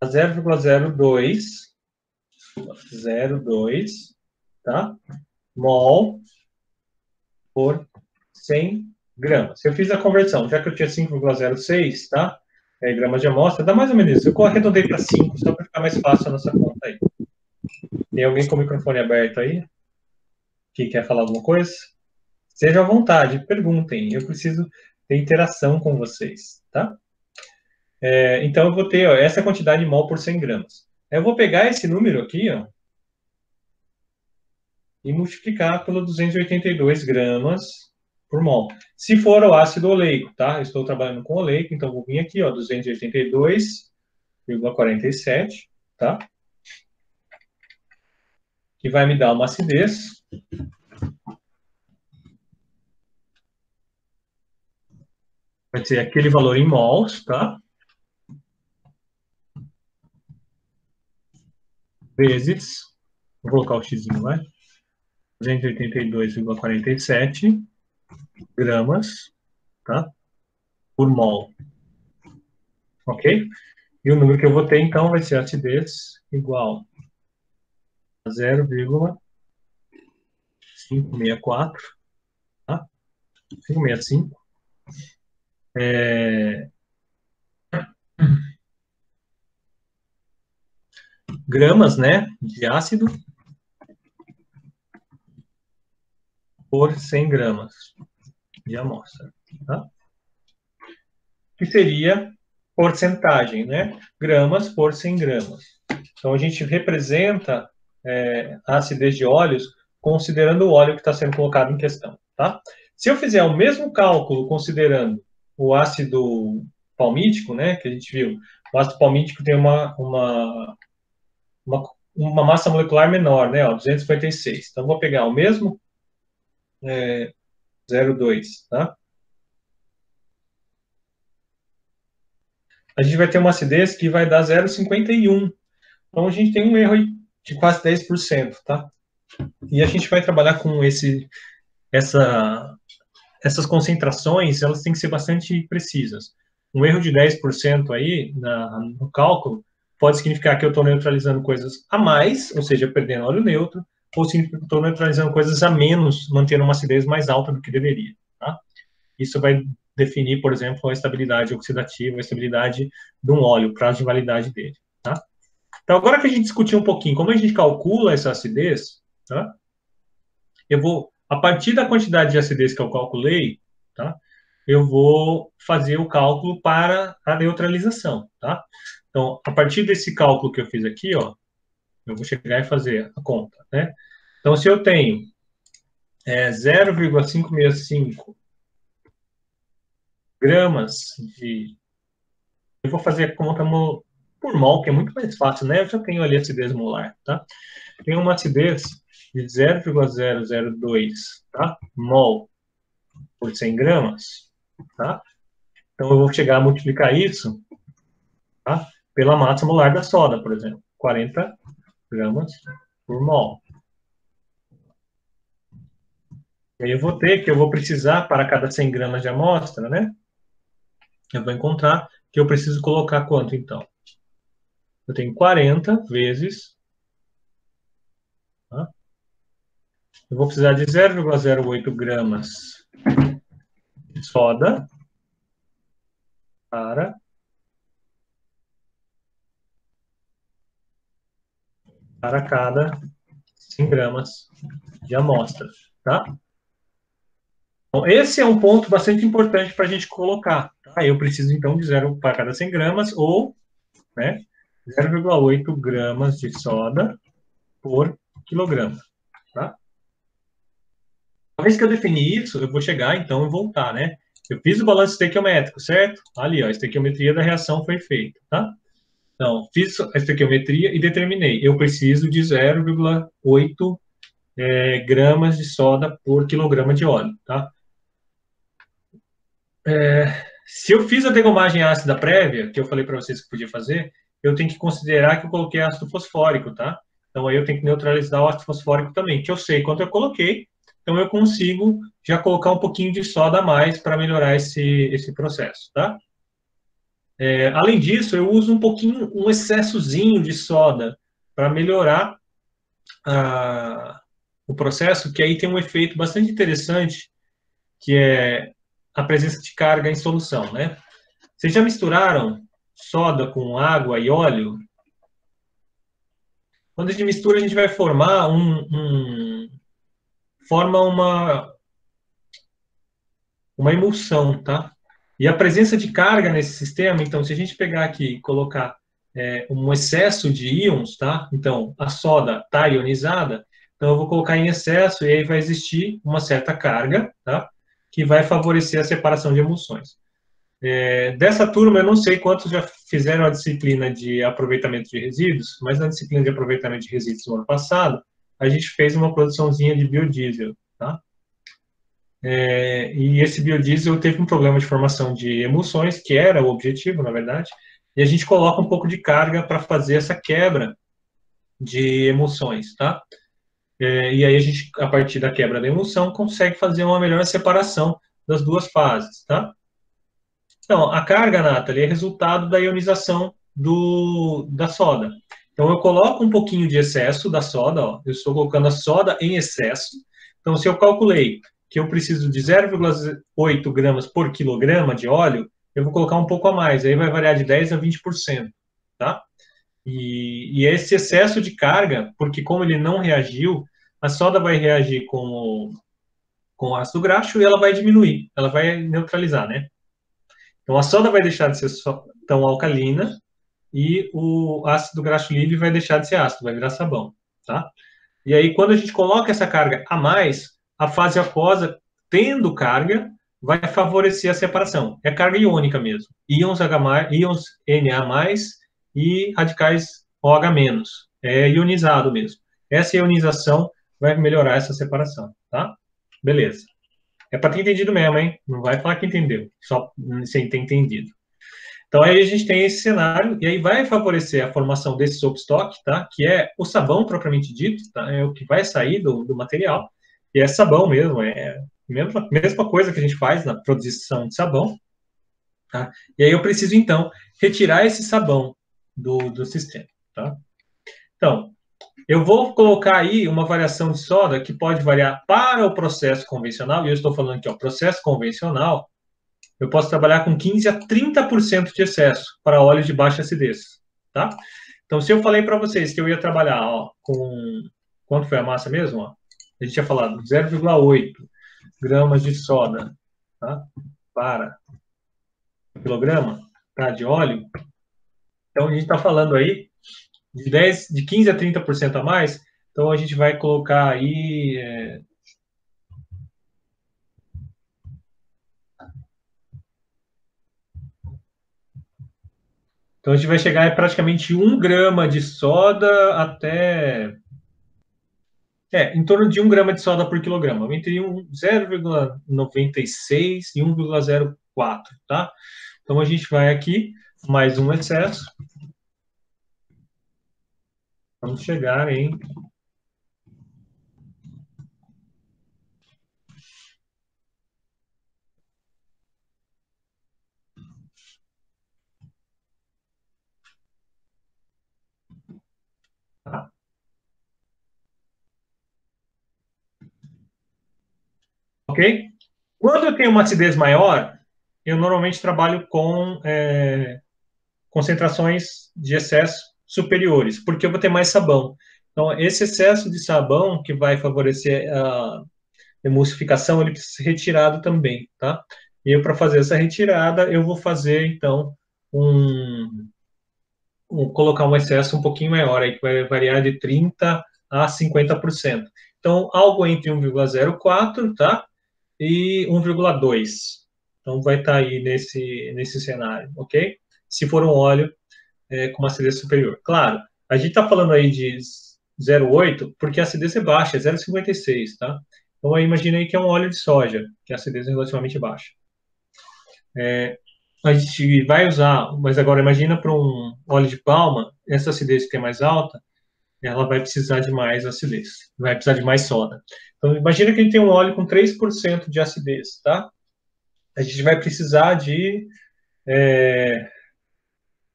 a 0,02, tá? Mol por 100 gramas. Eu fiz a conversão, já que eu tinha 5,06, tá? Gramas de amostra, dá mais ou menos isso. Eu arredondei para 5, só para ficar mais fácil a nossa conta aí. Tem alguém com o microfone aberto aí? Que quer falar alguma coisa? Seja à vontade, perguntem. Eu preciso ter interação com vocês, tá? Então, eu vou ter ó, essa quantidade de mol por 100 gramas. Eu vou pegar esse número aqui, ó, e multiplicar pelo 282 gramas por mol. Se for o ácido oleico, tá? Eu estou trabalhando com oleico, então vou vir aqui, ó, 282,47, tá? Que vai me dar uma acidez. Vai ser aquele valor em mols, tá? Vezes, vou colocar o x, vai? 282,47 gramas, tá? Por mol. Ok? E o número que eu vou ter, então, vai ser acidez igual a 0,564, tá? 565. Gramas, né, de ácido por 100 gramas de amostra, tá? Que seria porcentagem, né? Gramas por 100 gramas. Então, a gente representa a acidez de óleos considerando o óleo que está sendo colocado em questão, tá? Se eu fizer o mesmo cálculo considerando o ácido palmítico, né, que a gente viu, o ácido palmítico tem uma massa molecular menor, né, ó, 256. Então, vou pegar o mesmo 0,2, tá? A gente vai ter uma acidez que vai dar 0,51. Então, a gente tem um erro de quase 10%, tá? E a gente vai trabalhar com essas concentrações, elas têm que ser bastante precisas. Um erro de 10% aí no cálculo pode significar que eu estou neutralizando coisas a mais, ou seja, perdendo óleo neutro, ou significa que eu estou neutralizando coisas a menos, mantendo uma acidez mais alta do que deveria, tá? Isso vai definir, por exemplo, a estabilidade oxidativa, a estabilidade de um óleo, o prazo de validade dele, tá? Então, agora que a gente discutiu um pouquinho como a gente calcula essa acidez, tá? Eu vou, a partir da quantidade de acidez que eu calculei, tá? Eu vou fazer o cálculo para a neutralização, tá? Então, a partir desse cálculo que eu fiz aqui, ó, eu vou chegar e fazer a conta, né? Então, se eu tenho 0,565 gramas de... Eu vou fazer a conta por mol, que é muito mais fácil, né? Eu já tenho ali a acidez molar, tá? Tenho uma acidez de 0,002, tá? Mol por 100 gramas, tá? Então, eu vou chegar a multiplicar isso, tá? Pela massa molar da soda, por exemplo, 40 gramas por mol. E aí eu vou ter que eu vou precisar, para cada 100 gramas de amostra, né? Eu vou encontrar que eu preciso colocar quanto, então? Eu tenho 40 vezes, tá? Eu vou precisar de 0,08 gramas de soda para cada 100 gramas de amostra, tá? Então, esse é um ponto bastante importante para a gente colocar, tá? Eu preciso, então, de 0 para cada 100 gramas ou, né, 0,8 gramas de soda por quilograma, tá? Uma vez que eu defini isso, eu vou chegar, então, e voltar, né? Eu fiz o balanço estequiométrico, certo? Ali, ó, a estequiometria da reação foi feita, tá? Então, fiz a estequiometria e determinei. Eu preciso de 0,8 gramas de soda por quilograma de óleo, tá? Se eu fiz a degomagem ácida prévia, que eu falei para vocês que podia fazer, eu tenho que considerar que eu coloquei ácido fosfórico, tá? Então aí eu tenho que neutralizar o ácido fosfórico também, que eu sei quanto eu coloquei, então eu consigo já colocar um pouquinho de soda a mais para melhorar esse processo, tá? Além disso, eu uso um pouquinho, um excessozinho de soda para melhorar o processo, que aí tem um efeito bastante interessante, que é a presença de carga em solução, né? Vocês já misturaram soda com água e óleo? Quando a gente mistura, a gente vai formar forma uma emulsão, tá? E a presença de carga nesse sistema, então, se a gente pegar aqui e colocar um excesso de íons, tá? Então, a soda está ionizada, então eu vou colocar em excesso e aí vai existir uma certa carga, tá? Que vai favorecer a separação de emulsões. Dessa turma, eu não sei quantos já fizeram a disciplina de aproveitamento de resíduos, mas na disciplina de aproveitamento de resíduos do ano passado, a gente fez uma produçãozinha de biodiesel, tá? E esse biodiesel teve um problema de formação de emulsões, que era o objetivo, na verdade, e a gente coloca um pouco de carga para fazer essa quebra de emulsões, tá? E aí a gente, a partir da quebra da emulsão, consegue fazer uma melhor separação das duas fases, tá? Então, a carga, Nathalie, é resultado da ionização da soda. Então, eu coloco um pouquinho de excesso da soda, ó, eu estou colocando a soda em excesso. Então, se eu calculei que eu preciso de 0,8 gramas por quilograma de óleo, eu vou colocar um pouco a mais, aí vai variar de 10% a 20%, tá? E esse excesso de carga, porque como ele não reagiu, a soda vai reagir com o ácido graxo e ela vai diminuir, ela vai neutralizar, né? Então, a soda vai deixar de ser tão alcalina e o ácido graxo livre vai deixar de ser ácido, vai virar sabão, tá? E aí, quando a gente coloca essa carga a mais, a fase aquosa, tendo carga, vai favorecer a separação. É carga iônica mesmo. Íons H+, íons Na+, e radicais OH-. É ionizado mesmo. Essa ionização vai melhorar essa separação, tá? Beleza. É para ter entendido mesmo, hein? Não vai falar que entendeu, só sem ter entendido. Então, aí a gente tem esse cenário, e aí vai favorecer a formação desse soapstock, tá? Que é o sabão propriamente dito, tá? É o que vai sair do material, e é sabão mesmo, é a mesma coisa que a gente faz na produção de sabão, tá? E aí eu preciso, então, retirar esse sabão do sistema, tá? Então, eu vou colocar aí uma variação de soda que pode variar para o processo convencional, e eu estou falando aqui, ó, processo convencional, eu posso trabalhar com 15 a 30% de excesso para óleo de baixa acidez, tá? Então, se eu falei para vocês que eu ia trabalhar ó, com... Quanto foi a massa mesmo? Ó? A gente tinha falado 0,8 gramas de soda, tá? Para quilograma, tá? De óleo. Então, a gente está falando aí de 15 a 30% a mais. Então, a gente vai colocar aí... Então, a gente vai chegar a praticamente 1 grama de soda até em torno de 1 grama de soda por quilograma, entre 0,96 e 1,04, tá? Então a gente vai aqui, mais um excesso. Vamos chegar em... Tá? Ok? Quando eu tenho uma acidez maior, eu normalmente trabalho com concentrações de excesso superiores, porque eu vou ter mais sabão. Então, esse excesso de sabão que vai favorecer a emulsificação, ele precisa ser retirado também, tá? E eu, para fazer essa retirada, eu vou fazer, então, colocar um excesso um pouquinho maior, aí, que vai variar de 30% a 50%. Então, algo entre 1,04, tá? E 1,2. Então, vai estar aí nesse cenário, ok? Se for um óleo com uma acidez superior. Claro, a gente está falando aí 0,8, porque a acidez é baixa, é 0,56, tá? Então, aí imagina aí que é um óleo de soja, que a acidez é relativamente baixa. A gente vai usar, mas agora imagina para um óleo de palma, essa acidez que é mais alta, ela vai precisar de mais acidez, vai precisar de mais soda. Então, imagina que a gente tem um óleo com 3% de acidez, tá? A gente vai precisar de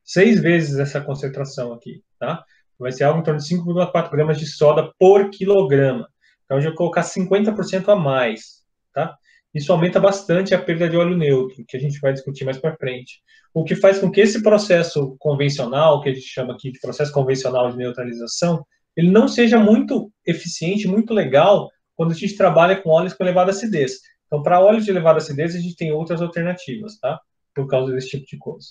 6 vezes essa concentração aqui, tá? Vai ser algo em torno de 5,4 gramas de soda por quilograma. Então, a gente vai colocar 50% a mais, tá? Isso aumenta bastante a perda de óleo neutro, que a gente vai discutir mais para frente. O que faz com que esse processo convencional, que a gente chama aqui de processo convencional de neutralização, ele não seja muito eficiente, muito legal, quando a gente trabalha com óleos com elevada acidez. Então, para óleos de elevada acidez, a gente tem outras alternativas, tá? Por causa desse tipo de coisa.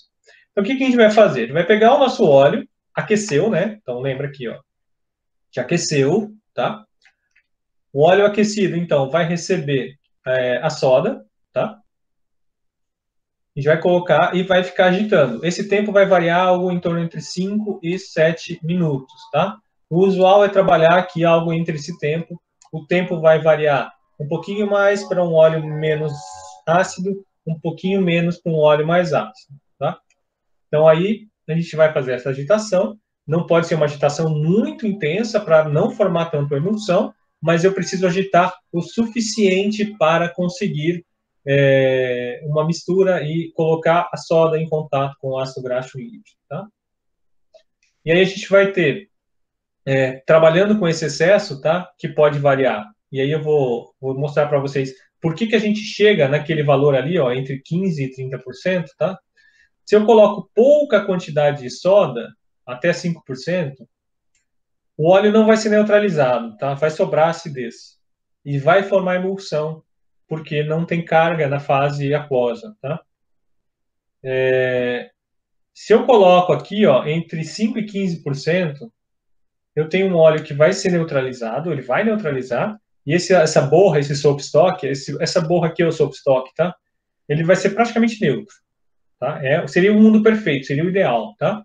Então, o que a gente vai fazer? A gente vai pegar o nosso óleo, aqueceu, né? Então, lembra aqui, ó. Já aqueceu, tá? O óleo aquecido, então, vai receber a soda, tá? A gente vai colocar e vai ficar agitando. Esse tempo vai variar algo em torno entre 5 e 7 minutos, tá? O usual é trabalhar aqui algo entre esse tempo. O tempo vai variar um pouquinho mais para um óleo menos ácido, um pouquinho menos para um óleo mais ácido, tá? Então, aí, a gente vai fazer essa agitação. Não pode ser uma agitação muito intensa para não formar tanto emulsão, mas eu preciso agitar o suficiente para conseguir uma mistura e colocar a soda em contato com o ácido graxo líquido, tá? E aí a gente vai ter, trabalhando com esse excesso, tá? Que pode variar. E aí eu vou mostrar para vocês por que a gente chega naquele valor ali, ó, entre 15% e 30%, tá? Se eu coloco pouca quantidade de soda, até 5%, o óleo não vai ser neutralizado, tá? Vai sobrar acidez. E vai formar emulsão, porque não tem carga na fase aquosa, tá? Se eu coloco aqui, ó, entre 5% e 15%, eu tenho um óleo que vai ser neutralizado, ele vai neutralizar, e essa borra, esse soapstock, essa borra aqui é o soapstock, tá? Ele vai ser praticamente neutro, tá? Seria o mundo perfeito, seria o ideal, tá?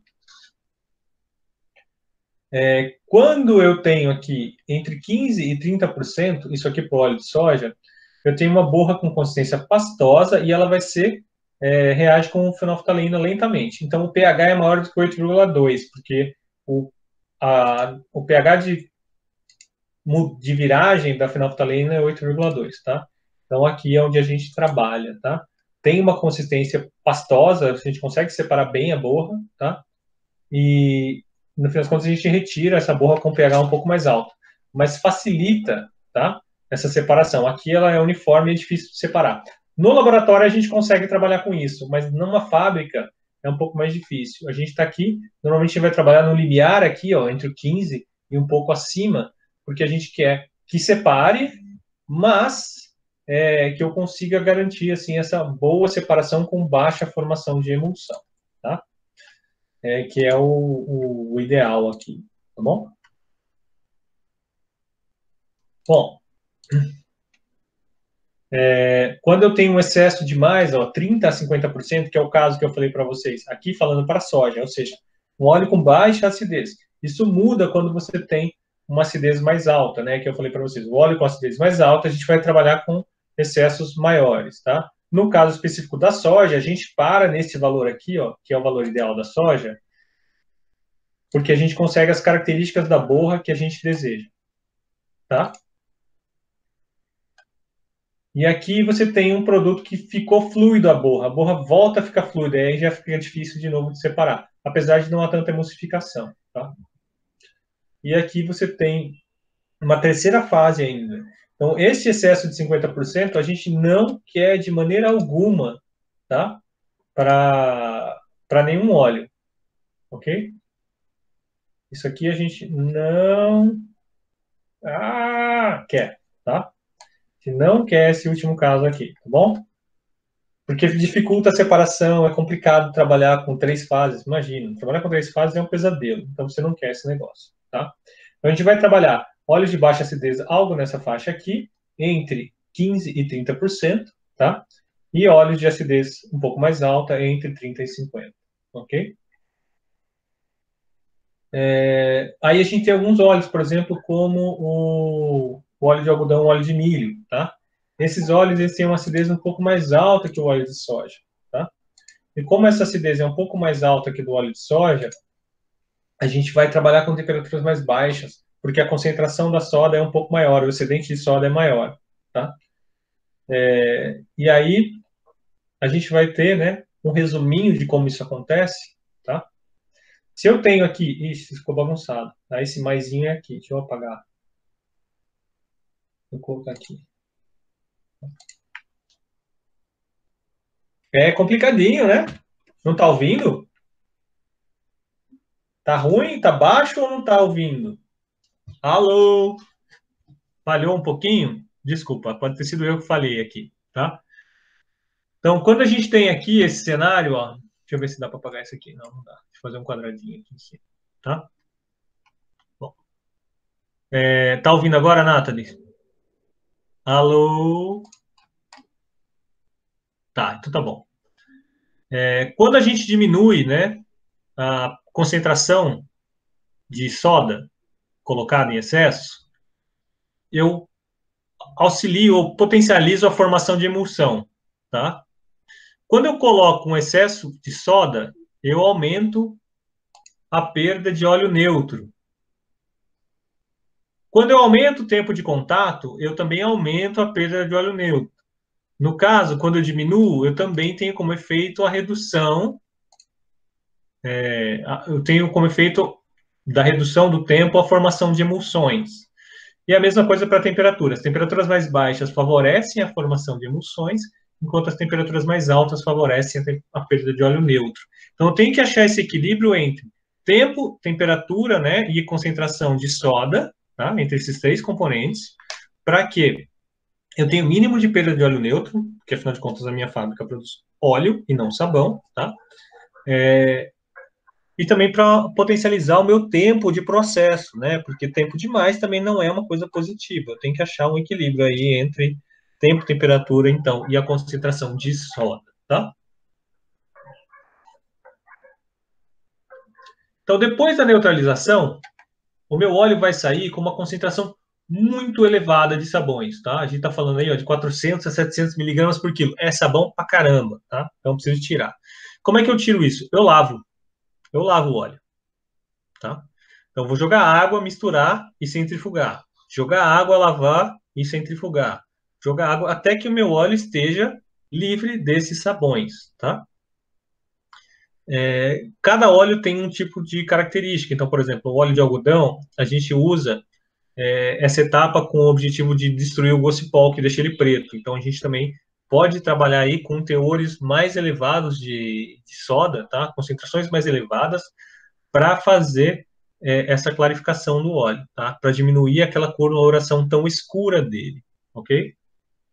Quando eu tenho aqui entre 15% e 30%, isso aqui para o óleo de soja, eu tenho uma borra com consistência pastosa e ela vai ser, reage com fenolftaleína lentamente. Então, o pH é maior do que 8,2, porque o pH de viragem da fenolftaleína é 8,2, tá? Então, aqui é onde a gente trabalha, tá? Tem uma consistência pastosa, a gente consegue separar bem a borra, tá? E no final das contas a gente retira essa borra com pH um pouco mais alto, mas facilita, tá? Essa separação. Aqui ela é uniforme e é difícil de separar. No laboratório a gente consegue trabalhar com isso, mas numa fábrica é um pouco mais difícil. A gente está aqui, normalmente a gente vai trabalhar no limiar aqui, ó, entre o 15 e um pouco acima, porque a gente quer que separe, mas que eu consiga garantir assim essa boa separação com baixa formação de emulsão, tá? Que é o ideal aqui, tá bom? Bom, quando eu tenho um excesso de mais, ó, 30% a 50%, que é o caso que eu falei para vocês, aqui falando para soja, ou seja, um óleo com baixa acidez. Isso muda quando você tem uma acidez mais alta, né? Que eu falei para vocês, o óleo com acidez mais alta, a gente vai trabalhar com excessos maiores, tá? No caso específico da soja, a gente para nesse valor aqui, ó, que é o valor ideal da soja, porque a gente consegue as características da borra que a gente deseja, tá? E aqui você tem um produto que ficou fluido a borra volta a ficar fluida, aí já fica difícil de novo de separar, apesar de não há tanta emulsificação, tá? E aqui você tem uma terceira fase ainda. Então, esse excesso de 50% a gente não quer de maneira alguma, tá? Para nenhum óleo, ok? Isso aqui a gente não quer, tá? A gente não quer esse último caso aqui, tá bom? Porque dificulta a separação, é complicado trabalhar com 3 fases. Imagina, trabalhar com 3 fases é um pesadelo. Então você não quer esse negócio, tá? Então a gente vai trabalhar óleos de baixa acidez, algo nessa faixa aqui, entre 15% e 30%, tá? E óleos de acidez um pouco mais alta, entre 30% e 50%, ok? Aí a gente tem alguns óleos, por exemplo, como o óleo de algodão, o óleo de milho, tá? Esses óleos eles têm uma acidez um pouco mais alta que o óleo de soja, tá? E como essa acidez é um pouco mais alta que do óleo de soja, a gente vai trabalhar com temperaturas mais baixas, porque a concentração da soda é um pouco maior, o excedente de soda é maior, tá? E aí a gente vai ter, né, um resuminho de como isso acontece, tá? Se eu tenho aqui, ixi, ficou bagunçado, tá? Esse maisinho é aqui, deixa eu apagar, vou colocar aqui. É complicadinho, né? Não tá ouvindo? Tá ruim? Tá baixo ou não tá ouvindo? Alô? Falhou um pouquinho? Desculpa, pode ter sido eu que falei aqui, tá? Então, quando a gente tem aqui esse cenário, ó, deixa eu ver se dá para apagar isso aqui. Não, não dá. Deixa eu fazer um quadradinho aqui em cima, tá? Bom, tá ouvindo agora, Nathalie? Alô? Tá, então tá bom. Quando a gente diminui, né, a concentração de soda colocada em excesso, eu auxilio ou potencializo a formação de emulsão, tá? Quando eu coloco um excesso de soda, eu aumento a perda de óleo neutro. Quando eu aumento o tempo de contato, eu também aumento a perda de óleo neutro. No caso, quando eu diminuo, eu também tenho como efeito a redução, eu tenho como efeito da redução do tempo a formação de emulsões. E a mesma coisa para a temperatura. As temperaturas mais baixas favorecem a formação de emulsões, enquanto as temperaturas mais altas favorecem a perda de óleo neutro. Então, eu tenho que achar esse equilíbrio entre tempo, temperatura, né, e concentração de soda, tá, entre esses três componentes, para que eu tenha o mínimo de perda de óleo neutro, porque afinal de contas a minha fábrica produz óleo e não sabão, tá? E também para potencializar o meu tempo de processo, né? Porque tempo demais também não é uma coisa positiva. Eu tenho que achar um equilíbrio aí entre tempo, temperatura, então, e a concentração de soda, tá? Então, depois da neutralização, o meu óleo vai sair com uma concentração muito elevada de sabões, tá? A gente tá falando aí, ó, de 400 a 700 miligramas por quilo. É sabão pra caramba, tá? Então, preciso tirar. Como é que eu tiro isso? Eu lavo o óleo, tá? Então, vou jogar água, misturar e centrifugar. Jogar água, lavar e centrifugar. Jogar água até que o meu óleo esteja livre desses sabões, tá? Cada óleo tem um tipo de característica. Então, por exemplo, o óleo de algodão, a gente usa essa etapa com o objetivo de destruir o gocipol, que deixa ele preto. Então, a gente também pode trabalhar aí com teores mais elevados de soda, tá? Concentrações mais elevadas, para fazer essa clarificação do óleo, tá? Para diminuir aquela coloração tão escura dele, ok?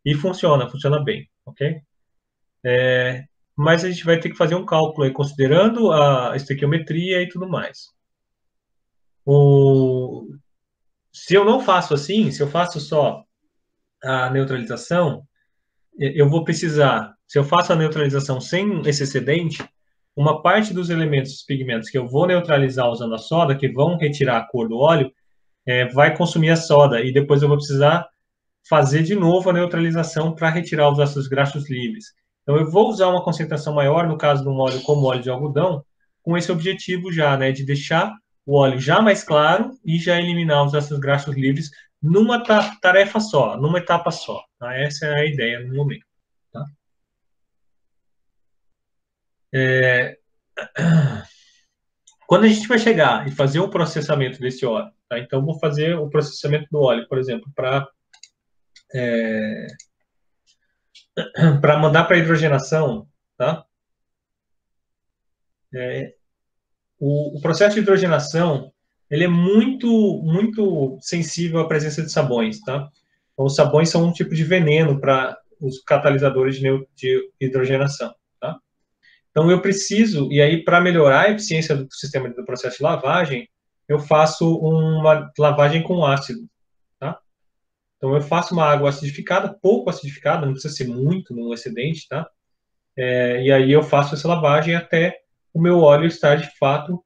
E funciona bem, ok? Mas a gente vai ter que fazer um cálculo aí, considerando a estequiometria e tudo mais. O... Se eu não faço assim, se eu faço só a neutralização, eu vou precisar, se eu faço a neutralização sem esse excedente, uma parte dos elementos, dos pigmentos que eu vou neutralizar usando a soda, que vão retirar a cor do óleo, vai consumir a soda e depois eu vou precisar fazer de novo a neutralização para retirar os ácidos graxos livres. Então, eu vou usar uma concentração maior, no caso de um óleo como óleo de algodão, com esse objetivo já, né, de deixar o óleo já mais claro e já eliminar os ácidos graxos livres numa tarefa só, numa etapa só. Tá? Essa é a ideia no momento. Tá? Quando a gente vai chegar e fazer o processamento desse óleo, tá? Então, eu vou fazer o processamento do óleo, por exemplo, para mandar para hidrogenação, tá? O processo de hidrogenação ele é muito sensível à presença de sabões, tá? Então, os sabões são um tipo de veneno para os catalisadores de hidrogenação, tá? Então, eu preciso, e aí, para melhorar a eficiência do sistema do processo de lavagem, eu faço uma lavagem com ácido, tá? Então, eu faço uma água acidificada, pouco acidificada, não precisa ser muito, no excedente, tá? E aí eu faço essa lavagem até o meu óleo estar, de fato,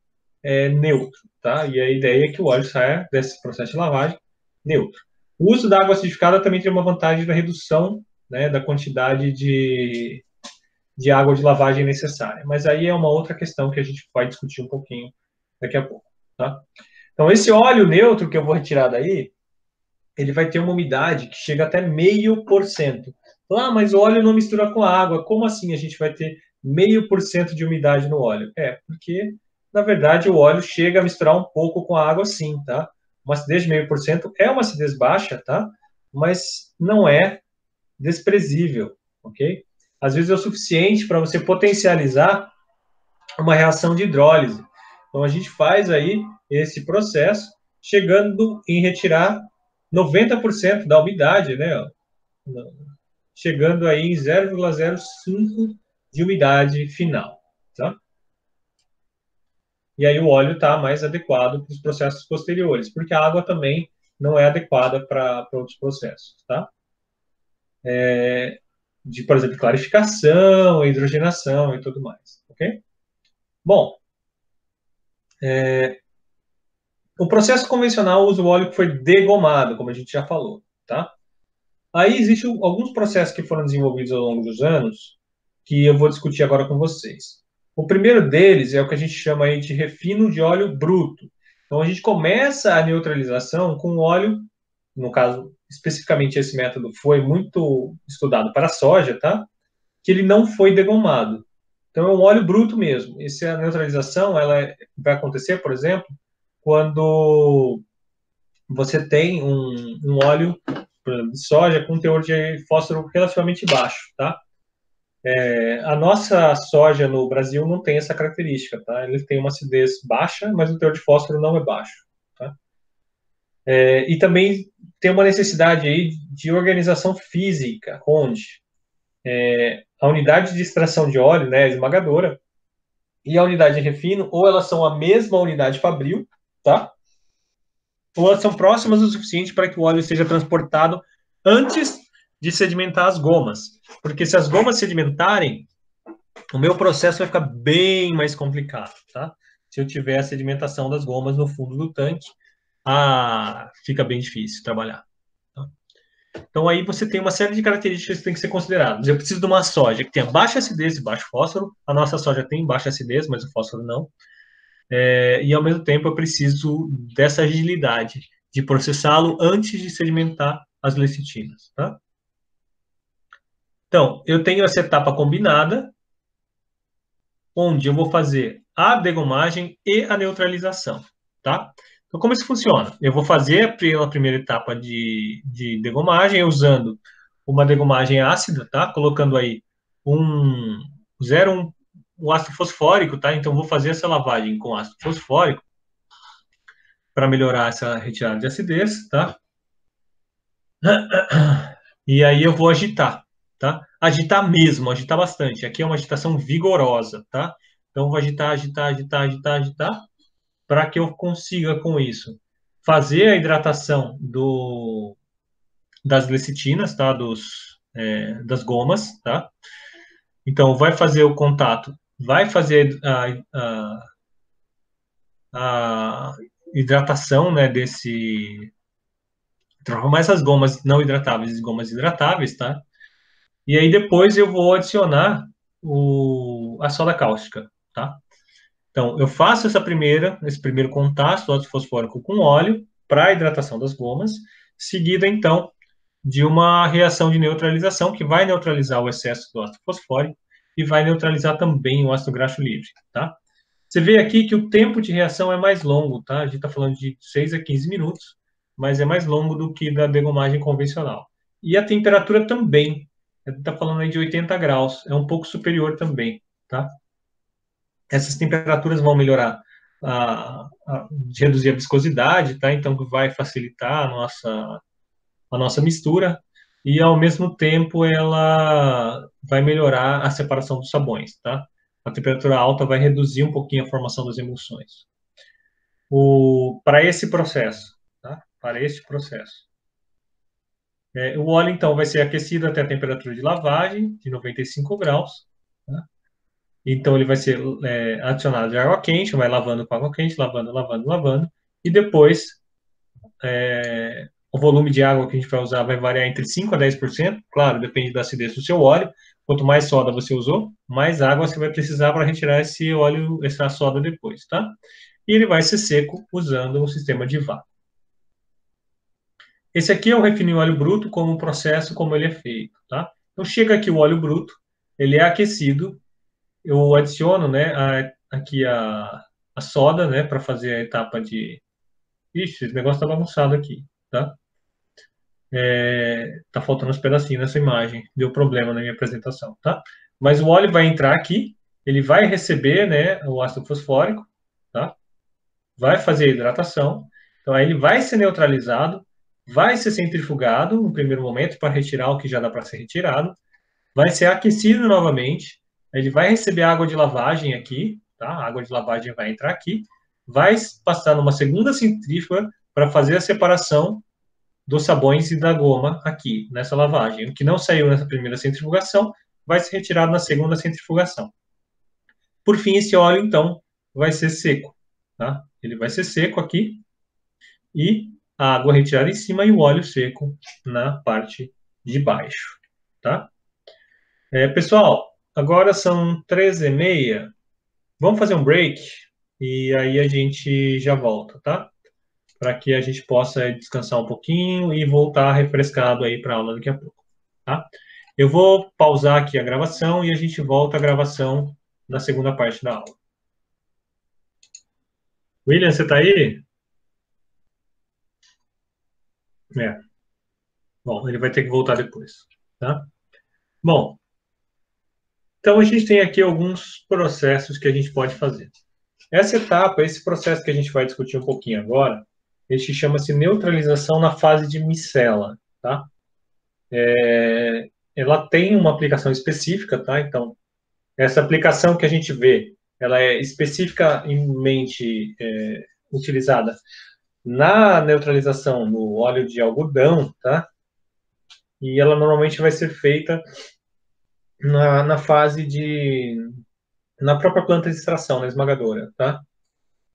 neutro, tá? E a ideia é que o óleo saia desse processo de lavagem neutro. O uso da água acidificada também tem uma vantagem da redução, né, da quantidade de água de lavagem necessária. Mas aí é uma outra questão que a gente vai discutir um pouquinho daqui a pouco, tá? Então, esse óleo neutro que eu vou retirar daí, ele vai ter uma umidade que chega até 0,5%. Ah, mas o óleo não mistura com a água. Como assim a gente vai ter 0,5% de umidade no óleo? É, porque, na verdade, o óleo chega a misturar um pouco com a água sim, tá? Uma acidez de 0,5% é uma acidez baixa, tá? Mas não é desprezível, ok? Às vezes é o suficiente para você potencializar uma reação de hidrólise. Então, a gente faz aí esse processo, chegando em retirar 90% da umidade, né? Chegando aí em 0,05 de umidade final, tá? E aí o óleo está mais adequado para os processos posteriores, porque a água também não é adequada para outros processos, tá? De, por exemplo, clarificação, hidrogenação e tudo mais, ok? Bom, o processo convencional usa o óleo que foi degomado, como a gente já falou, tá? Aí existem alguns processos que foram desenvolvidos ao longo dos anos que eu vou discutir agora com vocês. O primeiro deles é o que a gente chama aí de refino de óleo bruto. Então a gente começa a neutralização com óleo, no caso especificamente esse método foi muito estudado para a soja, tá? Que ele não foi degomado. Então é um óleo bruto mesmo. Essa neutralização vai acontecer, por exemplo, quando você tem um óleo de soja com teor de fósforo relativamente baixo, tá? A nossa soja no Brasil não tem essa característica, tá? Ele tem uma acidez baixa, mas o teor de fósforo não é baixo, tá? E também tem uma necessidade aí de organização física, onde a unidade de extração de óleo, né, esmagadora, e a unidade de refino, ou elas são a mesma unidade fabril, tá? Ou elas são próximas o suficiente para que o óleo seja transportado antes de sedimentar as gomas. Porque se as gomas sedimentarem, o meu processo vai ficar bem mais complicado, tá? Se eu tiver a sedimentação das gomas no fundo do tanque, fica bem difícil trabalhar. Tá? Então aí você tem uma série de características que tem que ser consideradas. Eu preciso de uma soja que tenha baixa acidez e baixo fósforo. A nossa soja tem baixa acidez, mas o fósforo não. E ao mesmo tempo eu preciso dessa agilidade de processá-lo antes de sedimentar as lecitinas, tá? Então, eu tenho essa etapa combinada, onde eu vou fazer a degomagem e a neutralização, tá? Então, como isso funciona? Eu vou fazer a primeira etapa de degomagem usando uma degomagem ácida, tá? Colocando aí um 0,1 um ácido fosfórico, tá? Então, vou fazer essa lavagem com ácido fosfórico para melhorar essa retirada de acidez, tá? E aí eu vou agitar, tá? Agitar mesmo, agitar bastante. Aqui é uma agitação vigorosa, tá? Então, vou agitar, agitar, agitar, agitar, agitar, para que eu consiga, com isso, fazer a hidratação das lecitinas, tá? Das gomas, tá? Então, vai fazer o contato, vai fazer a hidratação, né, transformar essas gomas não hidratáveis em gomas hidratáveis, tá? E aí depois eu vou adicionar a soda cáustica, tá? Então, eu faço esse primeiro contato do ácido fosfórico com óleo para a hidratação das gomas, seguida, então, de uma reação de neutralização que vai neutralizar o excesso do ácido fosfórico e vai neutralizar também o ácido graxo livre, tá? Você vê aqui que o tempo de reação é mais longo, tá? A gente está falando de 6 a 15 minutos, mas é mais longo do que da degomagem convencional. E a temperatura também. A gente está falando aí de 80 graus, é um pouco superior também, tá? Essas temperaturas vão melhorar, reduzir a viscosidade, tá? Então vai facilitar a nossa mistura e ao mesmo tempo ela vai melhorar a separação dos sabões, tá? A temperatura alta vai reduzir um pouquinho a formação das emulsões. Para esse processo, tá? Para este processo. O óleo, então, vai ser aquecido até a temperatura de lavagem, de 95 graus, tá? Então ele vai ser adicionado de água quente, vai lavando com água quente, lavando, lavando, lavando, e depois o volume de água que a gente vai usar vai variar entre 5 a 10%, claro, depende da acidez do seu óleo. Quanto mais soda você usou, mais água você vai precisar para retirar esse óleo, essa soda depois, tá? E ele vai ser seco usando um sistema de vácuo. Esse aqui é o refino em óleo bruto, como o processo, como ele é feito, tá? Então chega aqui o óleo bruto, ele é aquecido, eu adiciono, né, aqui a soda, né, para fazer a etapa de... Ixi, esse negócio tá bagunçado aqui, tá? Tá faltando uns pedacinhos nessa imagem, deu problema na minha apresentação, tá? Mas o óleo vai entrar aqui, ele vai receber, né, o ácido fosfórico, tá? Vai fazer a hidratação, então aí ele vai ser neutralizado, vai ser centrifugado no primeiro momento para retirar o que já dá para ser retirado, vai ser aquecido novamente, ele vai receber água de lavagem aqui, tá? A água de lavagem vai entrar aqui, vai passar numa segunda centrífuga para fazer a separação dos sabões e da goma aqui, nessa lavagem. O que não saiu nessa primeira centrifugação vai ser retirado na segunda centrifugação. Por fim, esse óleo, então, vai ser seco. Tá? Ele vai ser seco aqui e a água retirada em cima e o óleo seco na parte de baixo. Tá? Pessoal, agora são 13h30. Vamos fazer um break e aí a gente já volta, tá? Para que a gente possa descansar um pouquinho e voltar refrescado aí para a aula daqui a pouco, tá? Eu vou pausar aqui a gravação e a gente volta a gravação na segunda parte da aula. William, você está aí? É. Bom, ele vai ter que voltar depois, tá? Bom, então a gente tem aqui alguns processos que a gente pode fazer. Essa etapa, esse processo que a gente vai discutir um pouquinho agora, ele chama-se neutralização na fase de micela, tá? Ela tem uma aplicação específica, tá? Então, essa aplicação que a gente vê, ela é especificamente utilizada na neutralização no óleo de algodão, tá? E ela normalmente vai ser feita na fase de... na própria planta de extração, na esmagadora, tá?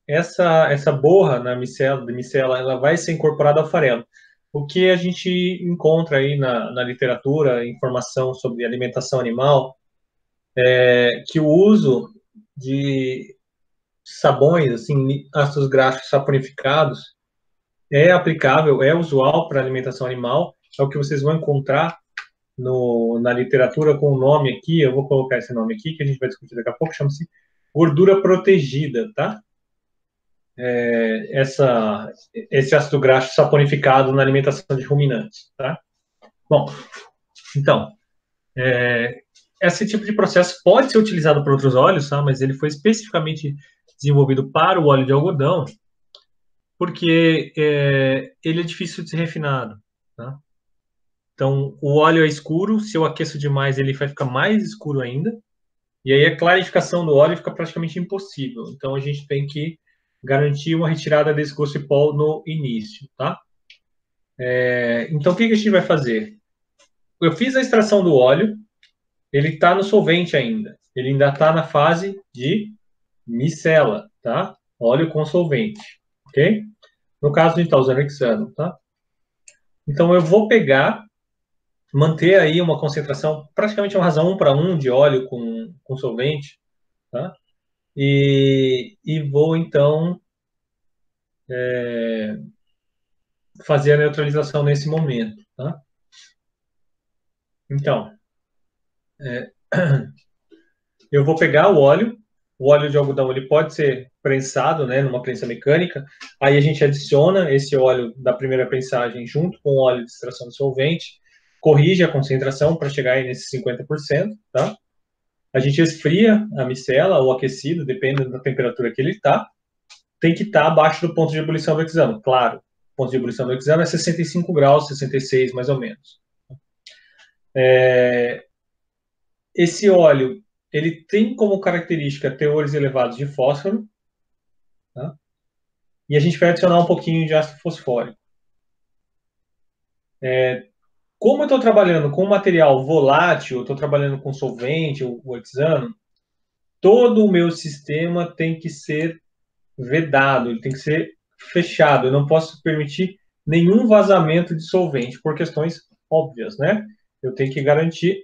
Essa borra na micela, ela vai ser incorporada ao farelo. O que a gente encontra aí na literatura, informação sobre alimentação animal, é que o uso de sabões, assim, ácidos graxos saponificados, é aplicável, é usual para alimentação animal, é o que vocês vão encontrar na literatura com o nome aqui, eu vou colocar esse nome aqui, que a gente vai discutir daqui a pouco, chama-se gordura protegida, tá? Esse ácido graxo saponificado na alimentação de ruminantes, tá? Bom, então, esse tipo de processo pode ser utilizado para outros óleos, tá? Mas ele foi especificamente desenvolvido para o óleo de algodão, porque ele é difícil de ser refinado, tá? Então, o óleo é escuro, se eu aqueço demais, ele vai ficar mais escuro ainda, e aí a clarificação do óleo fica praticamente impossível. Então, a gente tem que garantir uma retirada desse gosto de pó no início, tá? Então, o que a gente vai fazer? Eu fiz a extração do óleo, ele está no solvente ainda, ele ainda está na fase de micela, tá? Óleo com solvente, ok? No caso, a gente está usando hexano, tá? Então, eu vou pegar, manter aí uma concentração, praticamente uma razão 1:1 de óleo com solvente, tá? E vou, então, fazer a neutralização nesse momento, tá? Então, eu vou pegar o óleo de algodão ele pode ser prensado, né, numa prensa mecânica, aí a gente adiciona esse óleo da primeira prensagem junto com o óleo de extração de solvente, corrige a concentração para chegar aí nesses 50%, tá? A gente esfria a micela ou aquecido, dependendo da temperatura que ele está, tem que estar abaixo do ponto de ebulição do hexano, claro. O ponto de ebulição do hexano é 65 graus, 66 mais ou menos. Esse óleo, ele tem como característica teores elevados de fósforo, tá? E a gente vai adicionar um pouquinho de ácido fosfórico. Como eu estou trabalhando com material volátil, estou trabalhando com solvente, o hexano, todo o meu sistema tem que ser vedado, ele tem que ser fechado. Eu não posso permitir nenhum vazamento de solvente, por questões óbvias, né? Eu tenho que garantir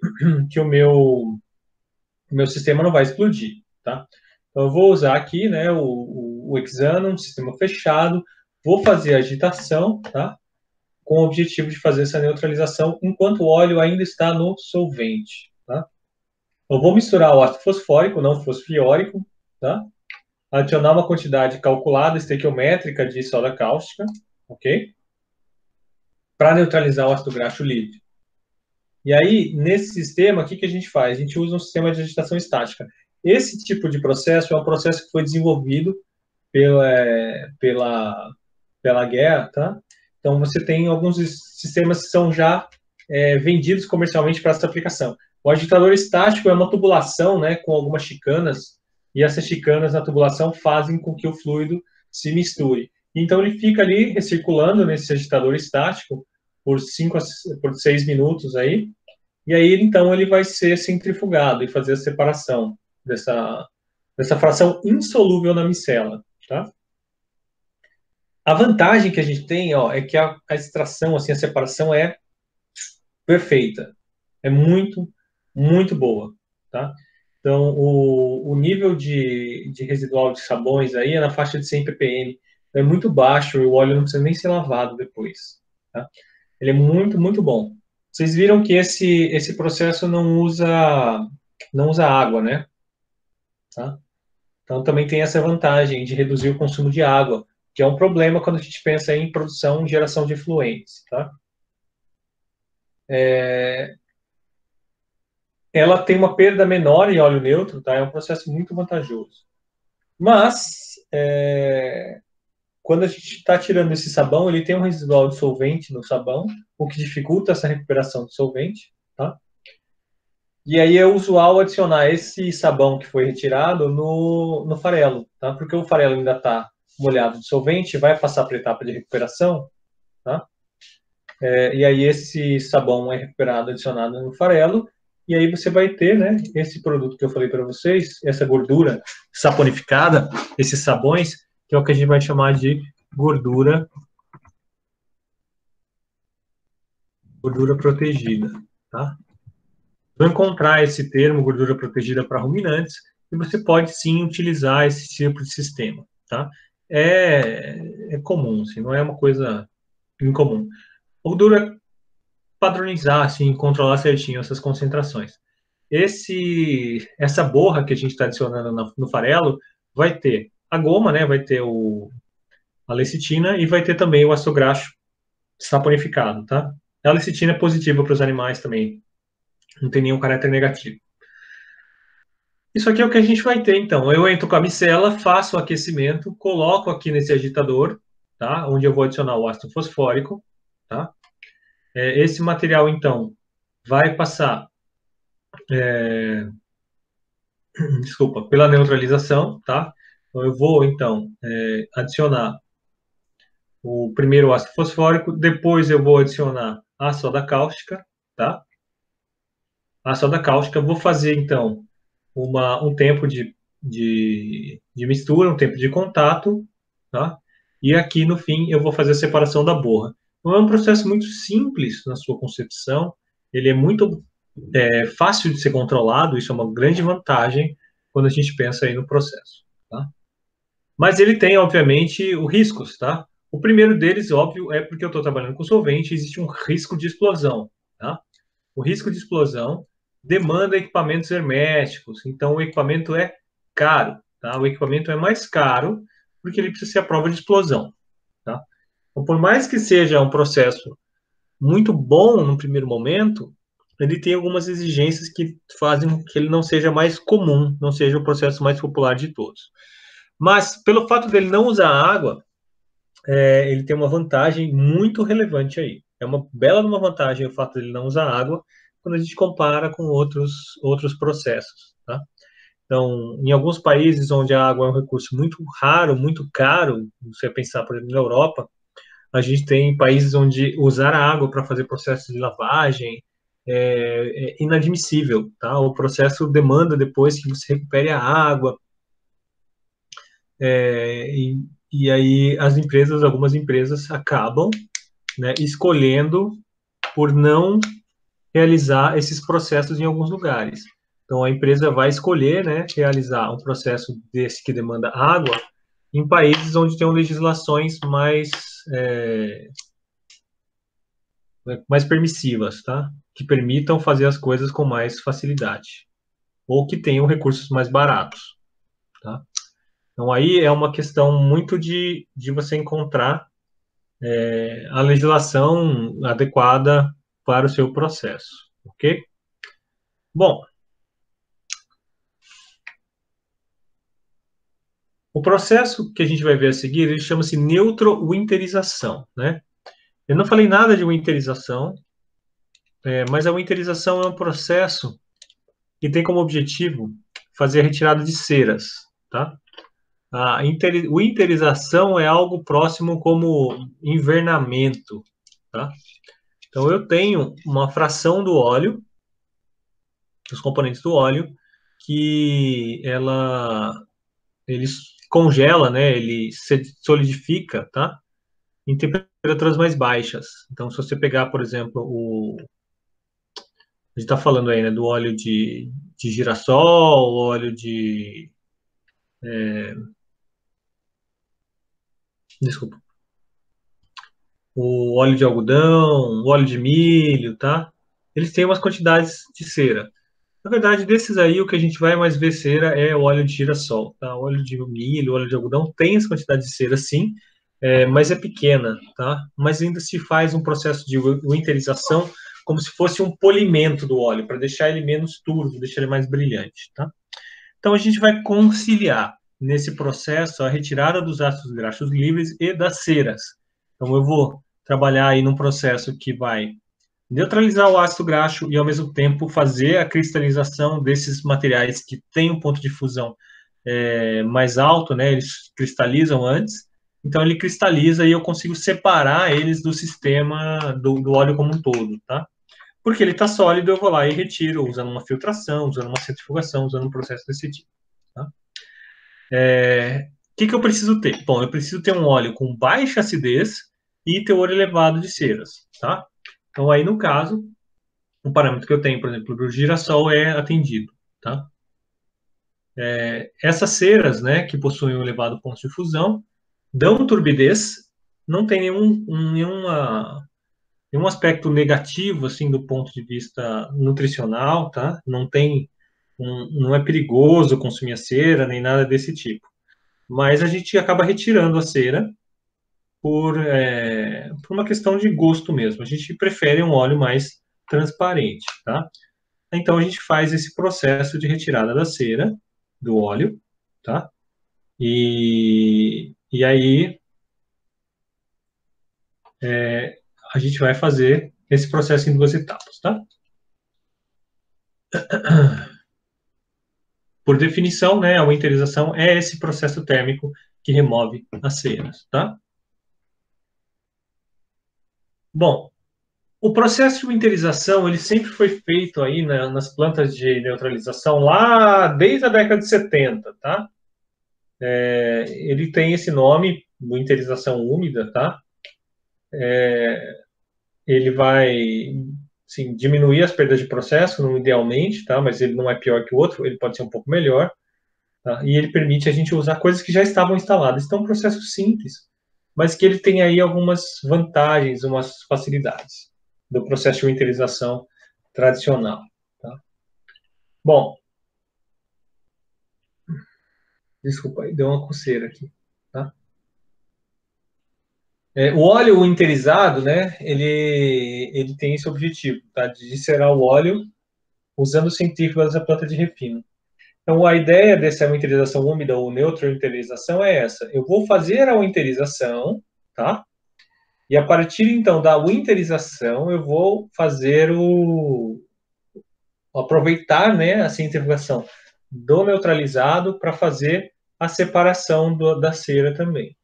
que o meu sistema não vai explodir, tá? Então, eu vou usar aqui, né, o Hexano, um sistema fechado, vou fazer a agitação, tá? Com o objetivo de fazer essa neutralização enquanto o óleo ainda está no solvente, tá? Eu vou misturar o ácido fosfórico, não fosfiórico, tá? Adicionar uma quantidade calculada, estequiométrica de soda cáustica, ok? Para neutralizar o ácido graxo livre. E aí, nesse sistema, o que a gente faz? A gente usa um sistema de agitação estática. Esse tipo de processo é um processo que foi desenvolvido pela guerra, tá? Então, você tem alguns sistemas que são já vendidos comercialmente para essa aplicação. O agitador estático é uma tubulação, né, com algumas chicanas, e essas chicanas na tubulação fazem com que o fluido se misture. Então, ele fica ali recirculando nesse agitador estático por 6 minutos aí, e aí, então, ele vai ser centrifugado e fazer a separação dessa fração insolúvel na micela, tá? A vantagem que a gente tem, ó, é que a extração, assim, a separação é perfeita. É muito, muito boa, tá? Então, o nível de residual de sabões aí é na faixa de 100 ppm. É muito baixo e o óleo não precisa nem ser lavado depois, tá? Ele é muito, muito bom. Vocês viram que esse processo não usa água, né? Tá? Então, também tem essa vantagem de reduzir o consumo de água, que é um problema quando a gente pensa em produção e geração de efluentes, tá? Ela tem uma perda menor em óleo neutro, tá? É um processo muito vantajoso. Mas, quando a gente está tirando esse sabão, ele tem um residual de solvente no sabão, o que dificulta essa recuperação de solvente, tá? E aí é usual adicionar esse sabão que foi retirado no farelo, tá? Porque o farelo ainda está molhado de solvente, vai passar para a etapa de recuperação, tá? E aí esse sabão é recuperado, adicionado no farelo, e aí você vai ter, né, esse produto que eu falei para vocês, essa gordura saponificada, esses sabões, que é o que a gente vai chamar de gordura protegida, tá? Vou encontrar esse termo, gordura protegida para ruminantes, e você pode sim utilizar esse tipo de sistema, tá? É comum, assim, não é uma coisa incomum. Gordura padronizar, assim, controlar certinho essas concentrações. Essa borra que a gente está adicionando no farelo vai ter a goma, né? Vai ter a lecitina e vai ter também o ácido graxo saponificado, tá? A lecitina é positiva para os animais também, não tem nenhum caráter negativo. Isso aqui é o que a gente vai ter, então. Eu entro com a micela, faço o aquecimento, coloco aqui nesse agitador, tá? Onde eu vou adicionar o ácido fosfórico, tá? Esse material, então, vai passar, desculpa, pela neutralização, tá? Então, eu vou, então, adicionar o primeiro ácido fosfórico, depois eu vou adicionar a soda cáustica, tá? A soda cáustica, vou fazer, então, um tempo de mistura, um tempo de contato, tá? E aqui, no fim, eu vou fazer a separação da borra. Então, é um processo muito simples na sua concepção, ele é muito fácil de ser controlado, isso é uma grande vantagem quando a gente pensa aí no processo, tá? Mas ele tem, obviamente, os riscos, tá? O primeiro deles, óbvio, é porque eu estou trabalhando com solvente, existe um risco de explosão, tá? O risco de explosão demanda equipamentos herméticos, então o equipamento é caro, tá? O equipamento é mais caro porque ele precisa ser a prova de explosão, tá? Então, por mais que seja um processo muito bom no primeiro momento, ele tem algumas exigências que fazem com que ele não seja mais comum, não seja o processo mais popular de todos. Mas, pelo fato dele não usar água, ele tem uma vantagem muito relevante aí. É uma bela uma vantagem o fato dele não usar água quando a gente compara com outros processos, tá? Então, em alguns países onde a água é um recurso muito raro, muito caro, você pensar, por exemplo, na Europa, a gente tem países onde usar a água para fazer processos de lavagem é inadmissível, tá? O processo demanda depois que você recupere a água, e aí algumas empresas acabam, né, escolhendo por não realizar esses processos em alguns lugares. Então, a empresa vai escolher, né, realizar um processo desse que demanda água em países onde tem legislações mais permissivas, tá? Que permitam fazer as coisas com mais facilidade, ou que tenham recursos mais baratos, tá? Então, aí é uma questão muito de você encontrar a legislação adequada para o seu processo, ok? Bom, o processo que a gente vai ver a seguir, ele chama-se neutro-winterização, né? Eu não falei nada de winterização, mas a winterização é um processo que tem como objetivo fazer a retirada de ceras, tá? A winterização é algo próximo como invernamento, tá? Então eu tenho uma fração do óleo, dos componentes do óleo, que ele congela, né? Ele se solidifica, tá? Em temperaturas mais baixas. Então, se você pegar, por exemplo, a gente está falando aí, né, do óleo de girassol, óleo desculpa, o óleo de algodão, o óleo de milho, tá? Eles têm umas quantidades de cera. Na verdade, desses aí, o que a gente vai mais ver cera é o óleo de girassol, tá? O óleo de milho, o óleo de algodão tem essa quantidade de cera, sim, mas é pequena, tá? Mas ainda se faz um processo de winterização como se fosse um polimento do óleo, para deixar ele menos turvo, deixar ele mais brilhante, tá? Então, a gente vai conciliar nesse processo a retirada dos ácidos graxos livres e das ceras. Então, eu vou trabalhar aí num processo que vai neutralizar o ácido graxo e, ao mesmo tempo, fazer a cristalização desses materiais que têm um ponto de fusão mais alto, né? Eles cristalizam antes. Então, ele cristaliza e eu consigo separar eles do sistema do óleo como um todo, tá? Porque ele está sólido, eu vou lá e retiro, usando uma filtração, usando uma centrifugação, usando um processo desse tipo. Tá? O que eu preciso ter? Bom, eu preciso ter um óleo com baixa acidez e teor elevado de ceras. Tá? Então, aí, no caso, o parâmetro que eu tenho, por exemplo, do girassol é atendido. Tá? Essas ceras, né, que possuem um elevado ponto de fusão, dão turbidez, não tem nenhum aspecto negativo, assim, do ponto de vista nutricional, tá? Não é perigoso consumir a cera, nem nada desse tipo. Mas a gente acaba retirando a cera por uma questão de gosto mesmo. A gente prefere um óleo mais transparente, tá? Então a gente faz esse processo de retirada da cera, do óleo, tá? E aí a gente vai fazer esse processo em duas etapas, tá? Por definição, né, a winterização é esse processo térmico que remove as ceras, tá? Bom, o processo de winterização, ele sempre foi feito aí, né, nas plantas de neutralização lá desde a década de 70, tá? Ele tem esse nome, winterização úmida, tá? Ele vai, sim, diminuir as perdas de processo, não idealmente, tá? Mas ele não é pior que o outro, ele pode ser um pouco melhor. Tá? E ele permite a gente usar coisas que já estavam instaladas. Então, é um processo simples, mas que ele tem aí algumas vantagens, umas facilidades do processo de winterização tradicional. Tá? Bom, desculpa, deu uma coceira aqui. Tá? O óleo winterizado, né, ele tem esse objetivo, tá, de serar o óleo usando centrífugas da planta de refino. Então, a ideia dessa winterização úmida ou neutrointerização é essa. Eu vou fazer a winterização, tá? E a partir, então, da winterização, eu vou fazer aproveitar, né, a centrifugação do neutralizado para fazer a separação da cera também.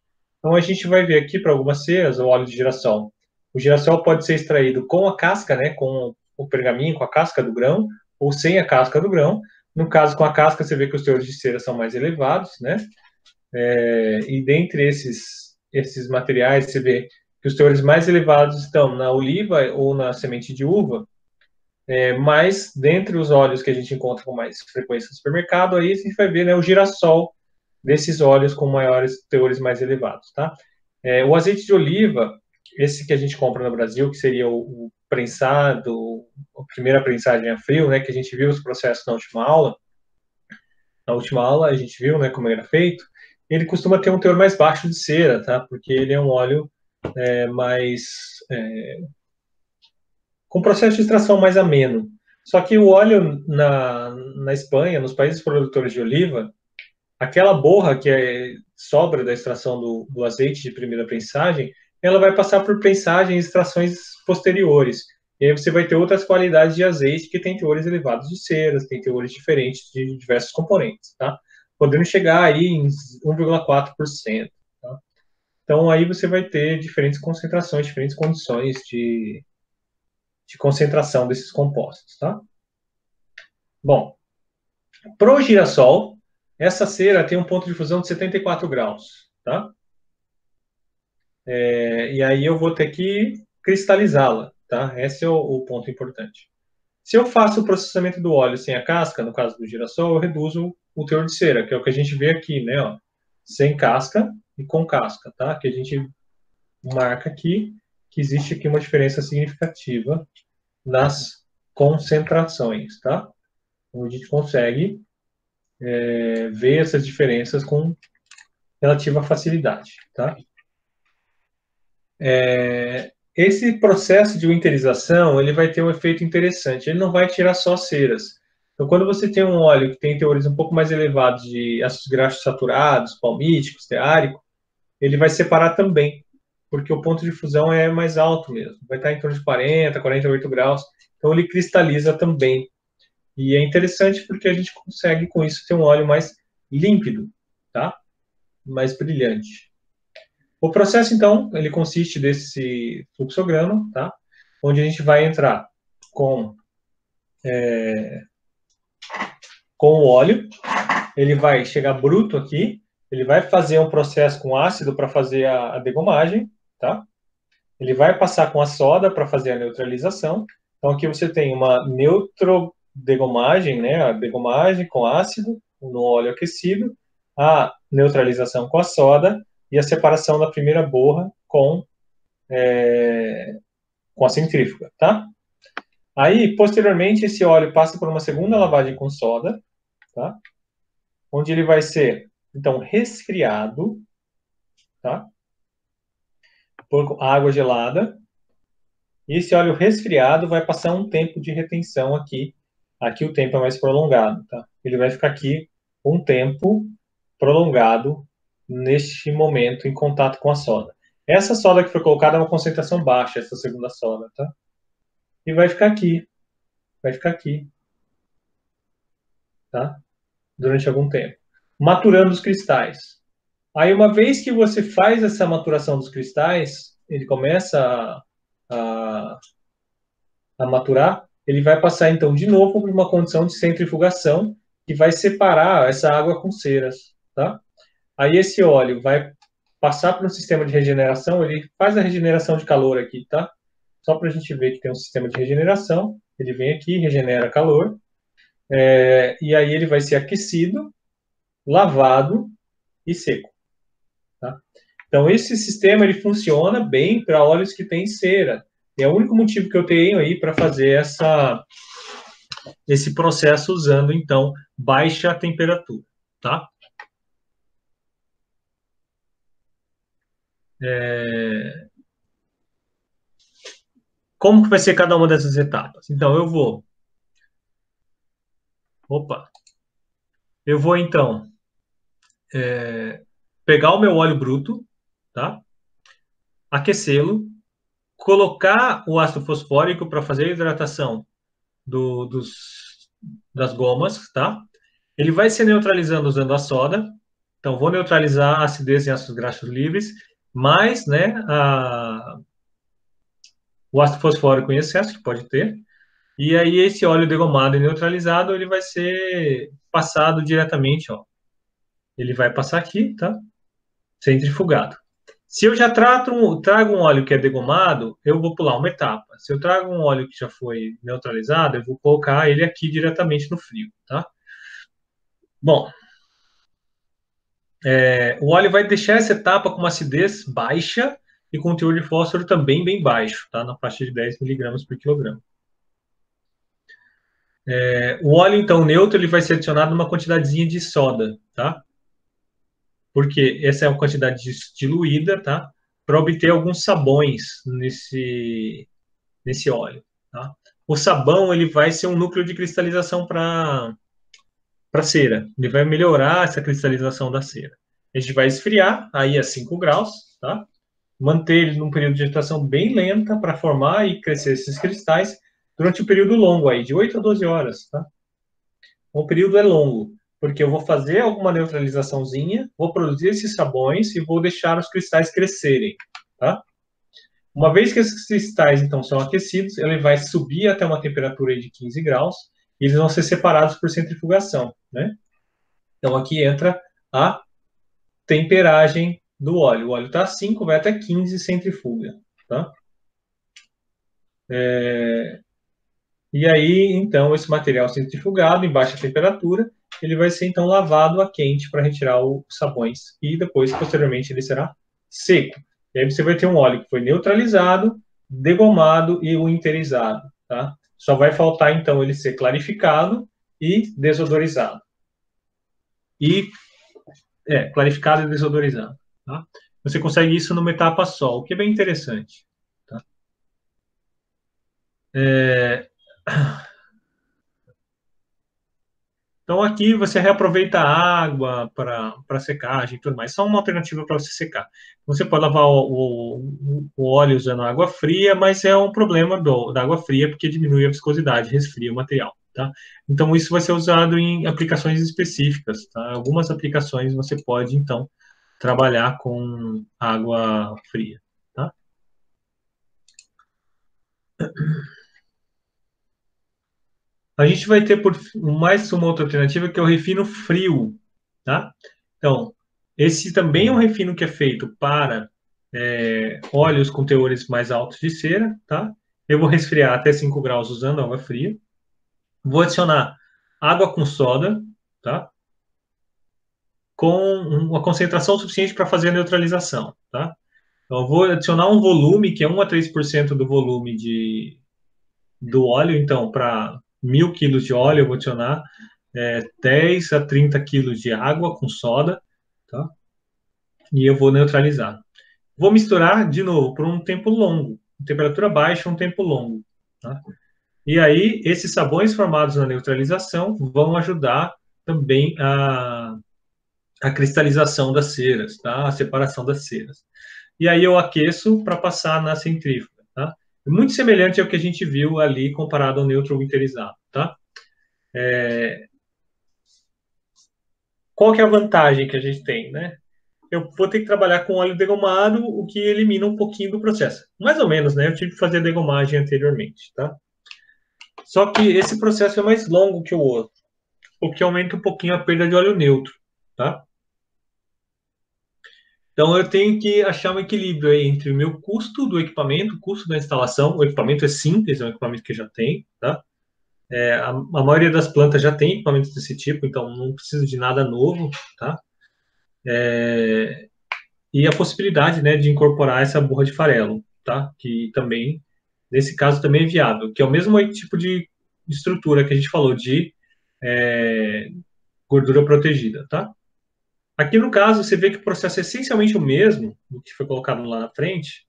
Então, a gente vai ver aqui para algumas ceras o óleo de girassol. O girassol pode ser extraído com a casca, né, com o pergaminho com a casca do grão, ou sem a casca do grão. No caso, com a casca, você vê que os teores de cera são mais elevados, né? E dentre esses materiais, você vê que os teores mais elevados estão na oliva ou na semente de uva, mas dentre os óleos que a gente encontra com mais frequência no supermercado, aí a gente vai ver, né, o girassol desses óleos com maiores teores mais elevados, tá? O azeite de oliva, esse que a gente compra no Brasil, que seria o prensado, a primeira prensagem a frio, né, que a gente viu os processos na última aula. Na última aula a gente viu, né, como ele era feito. Ele costuma ter um teor mais baixo de cera, tá? Porque ele é um óleo mais com processo de extração mais ameno. Só que o óleo na Espanha, nos países produtores de oliva, aquela borra que sobra da extração do azeite de primeira prensagem, ela vai passar por prensagem e extrações posteriores. E aí você vai ter outras qualidades de azeite que tem teores elevados de ceras, tem teores diferentes de diversos componentes, tá? Podendo chegar aí em 1,4%. Tá? Então aí você vai ter diferentes concentrações, diferentes condições de concentração desses compostos, tá? Bom, pro girassol, essa cera tem um ponto de fusão de 74 graus, tá? E aí eu vou ter que cristalizá-la, tá? Esse é o ponto importante. Se eu faço o processamento do óleo sem a casca, no caso do girassol, eu reduzo o teor de cera, que é o que a gente vê aqui, né? Ó, sem casca e com casca, tá? Que a gente marca aqui que existe aqui uma diferença significativa nas concentrações, tá? Então, a gente consegue ver essas diferenças com relativa facilidade, tá? Esse processo de winterização, ele vai ter um efeito interessante. Ele não vai tirar só ceras. Então, quando você tem um óleo que tem teores um pouco mais elevados de ácidos graxos saturados, palmíticos, teárico, ele vai separar também, porque o ponto de fusão é mais alto mesmo. Vai estar em torno de 40, 48 graus. Então, ele cristaliza também. E é interessante porque a gente consegue, com isso, ter um óleo mais límpido, tá? Mais brilhante. O processo, então, ele consiste desse fluxograma, tá? Onde a gente vai entrar com o óleo, ele vai chegar bruto aqui, ele vai fazer um processo com ácido para fazer a degomagem, tá? Ele vai passar com a soda para fazer a neutralização. Então, aqui você tem uma neutrodegomagem, né? A degomagem com ácido no óleo aquecido, a neutralização com a soda e a separação da primeira borra com a centrífuga, tá? Aí, posteriormente, esse óleo passa por uma segunda lavagem com soda, tá? Onde ele vai ser, então, resfriado, tá? Por água gelada. E esse óleo resfriado vai passar um tempo de retenção aqui. Aqui o tempo é mais prolongado, tá? Ele vai ficar aqui um tempo prolongado neste momento em contato com a soda. Essa soda que foi colocada é uma concentração baixa, essa segunda soda, tá? E vai ficar aqui, tá? Durante algum tempo, maturando os cristais. Aí, uma vez que você faz essa maturação dos cristais, ele começa a, a maturar, ele vai passar, então, de novo por uma condição de centrifugação que vai separar essa água com ceras, tá? Aí, esse óleo vai passar por um sistema de regeneração, ele faz a regeneração de calor aqui, tá? Só para a gente ver que tem um sistema de regeneração, ele vem aqui, regenera calor, e aí ele vai ser aquecido, lavado e seco. Tá? Então, esse sistema ele funciona bem para óleos que têm cera. É o único motivo que eu tenho aí para fazer esse processo usando, então, baixa temperatura. Tá? Como que vai ser cada uma dessas etapas? Então, eu vou então, pegar o meu óleo bruto, tá? Aquecê-lo, colocar o ácido fosfórico para fazer a hidratação das gomas, tá? Ele vai se neutralizando usando a soda. Então, vou neutralizar a acidez em ácidos graxos livres, mais, né, o ácido fosfórico em excesso, que pode ter. E aí esse óleo degomado e neutralizado, ele vai ser passado diretamente, ó. Ele vai passar aqui, tá? Centrifugado. Se eu já trago um óleo que é degomado, eu vou pular uma etapa. Se eu trago um óleo que já foi neutralizado, eu vou colocar ele aqui diretamente no frio, tá? Bom, o óleo vai deixar essa etapa com uma acidez baixa e com um teor de fósforo também bem baixo, tá? Na faixa de 10 miligramas por quilograma. O óleo, então, neutro, ele vai ser adicionado uma quantidadezinha de soda, tá? Porque essa é uma quantidade diluída, tá? Para obter alguns sabões nesse óleo, tá? O sabão, ele vai ser um núcleo de cristalização para cera. Ele vai melhorar essa cristalização da cera. A gente vai esfriar, aí a 5 graus, tá? Manter ele num período de agitação bem lenta para formar e crescer esses cristais durante um período longo, aí, de 8 a 12 horas, tá? O período é longo, porque eu vou fazer alguma neutralizaçãozinha, vou produzir esses sabões e vou deixar os cristais crescerem, tá? Uma vez que esses cristais, então, são aquecidos, ele vai subir até uma temperatura de 15 graus e eles vão ser separados por centrifugação, né? Então, aqui entra a temperagem do óleo. O óleo está a 5, vai até 15 centrifuga, tá? E aí, então, esse material centrifugado em baixa temperatura, ele vai ser, então, lavado a quente para retirar os sabões. E depois, posteriormente, ele será seco. E aí você vai ter um óleo que foi neutralizado, degomado e winterizado, tá? Só vai faltar, então, ele ser clarificado e desodorizado. E, clarificado e desodorizado, tá? Você consegue isso numa etapa só, o que é bem interessante, tá? É... Então aqui você reaproveita a água para secagem e tudo mais. Só uma alternativa para você secar. Você pode lavar o óleo usando água fria, mas é um problema da água fria porque diminui a viscosidade, resfria o material. Tá? Então isso vai ser usado em aplicações específicas. Tá? Algumas aplicações você pode então trabalhar com água fria. Tá? A gente vai ter por mais uma outra alternativa que é o refino frio, tá? Então, esse também é um refino que é feito para óleos com teores mais altos de cera, tá? Eu vou resfriar até 5 graus usando água fria. Vou adicionar água com soda, tá? Com uma concentração suficiente para fazer a neutralização, tá? Então, eu vou adicionar um volume que é 1 a 3% do volume do óleo. Então, para 1.000 quilos de óleo, eu vou adicionar 10 a 30 quilos de água com soda, tá? E eu vou neutralizar. Vou misturar de novo por um tempo longo, temperatura baixa, um tempo longo, tá? E aí, esses sabões formados na neutralização vão ajudar também a cristalização das ceras, tá? A separação das ceras. E aí eu aqueço para passar na centrífuga, tá? Muito semelhante ao que a gente viu ali comparado ao neutro winterizado, tá? Qual que é a vantagem que a gente tem, né? Eu vou ter que trabalhar com óleo degomado, o que elimina um pouquinho do processo. Mais ou menos, né? Eu tive que fazer a degomagem anteriormente, tá? Só que esse processo é mais longo que o outro, o que aumenta um pouquinho a perda de óleo neutro, tá? Então eu tenho que achar um equilíbrio aí entre o meu custo do equipamento, o custo da instalação. O equipamento é simples, é um equipamento que já tem, tá? A maioria das plantas já tem equipamentos desse tipo, então não preciso de nada novo, tá? E a possibilidade, né, de incorporar essa borra de farelo, tá? Que também, nesse caso, também é viável, que é o mesmo tipo de estrutura que a gente falou de é, gordura protegida, tá? Aqui no caso, você vê que o processo é essencialmente o mesmo do que foi colocado lá na frente,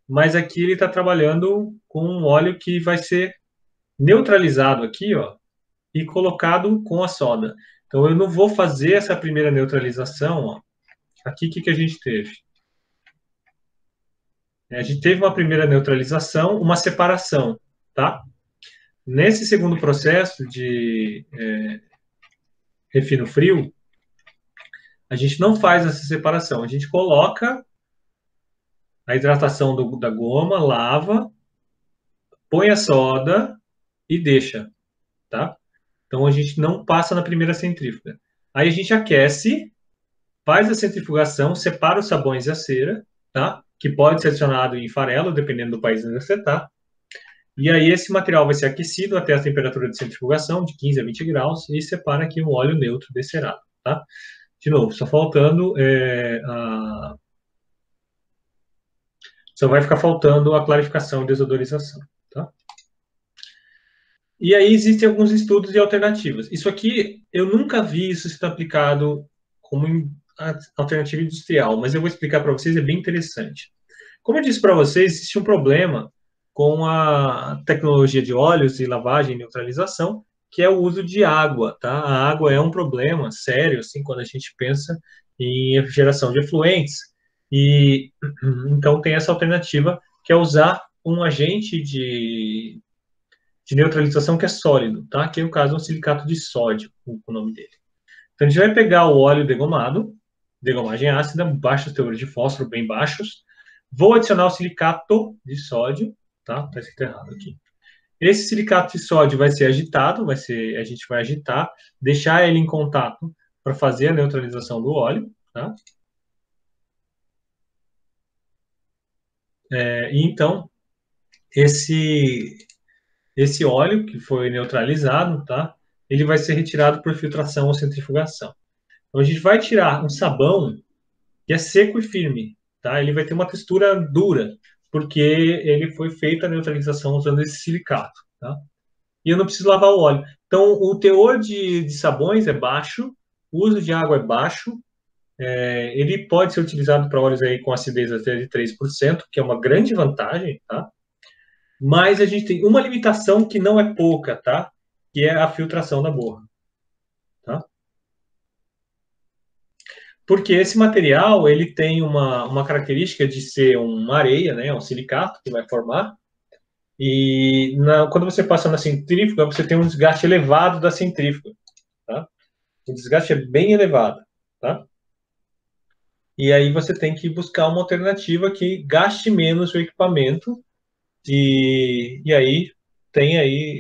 mas aqui ele está trabalhando com um óleo que vai ser neutralizado aqui, ó, e colocado com a soda. Então eu não vou fazer essa primeira neutralização, ó. Aqui o que a gente teve? A gente teve uma primeira neutralização, uma separação, tá? Nesse segundo processo de refino frio, a gente não faz essa separação. A gente coloca a hidratação da goma, lava, põe a soda e deixa, tá? Então a gente não passa na primeira centrífuga. Aí a gente aquece, faz a centrifugação, separa os sabões e a cera, tá? Que pode ser adicionado em farelo, dependendo do país onde você está. E aí esse material vai ser aquecido até a temperatura de centrifugação, de 15 a 20 graus, e separa aqui um óleo neutro descerado, tá? De novo, só faltando só vai ficar faltando a clarificação e desodorização, tá? E aí existem alguns estudos e alternativas. Isso aqui, eu nunca vi isso sendo aplicado como alternativa industrial, mas eu vou explicar para vocês, é bem interessante. Como eu disse para vocês, existe um problema com a tecnologia de óleos e lavagem e neutralização, que é o uso de água, tá? A água é um problema sério, assim, quando a gente pensa em geração de efluentes, e então tem essa alternativa, que é usar um agente de neutralização que é sólido, tá? Que no caso é um silicato de sódio, o nome dele. Então a gente vai pegar o óleo degomado, degomagem ácida, baixos teores de fósforo, bem baixos. Vou adicionar o silicato de sódio, tá? Tá escrito errado aqui. Esse silicato de sódio vai ser agitado, a gente vai agitar, deixar ele em contato para fazer a neutralização do óleo, tá? E então, esse esse óleo que foi neutralizado, tá? Ele vai ser retirado por filtração ou centrifugação. Então a gente vai tirar um sabão que é seco e firme, tá? Ele vai ter uma textura dura, porque ele foi feita a neutralização usando esse silicato, tá? E eu não preciso lavar o óleo. Então o teor de sabões é baixo, o uso de água é baixo, ele pode ser utilizado para óleos aí com acidez até de 3%, que é uma grande vantagem, tá? Mas a gente tem uma limitação que não é pouca, tá? Que é a filtração da borra, tá? Porque esse material ele tem uma característica de ser uma areia, né, um silicato que vai formar, e quando você passa na centrífuga, você tem um desgaste elevado da centrífuga, tá? O desgaste é bem elevado, tá? E aí você tem que buscar uma alternativa que gaste menos o equipamento, e aí tem aí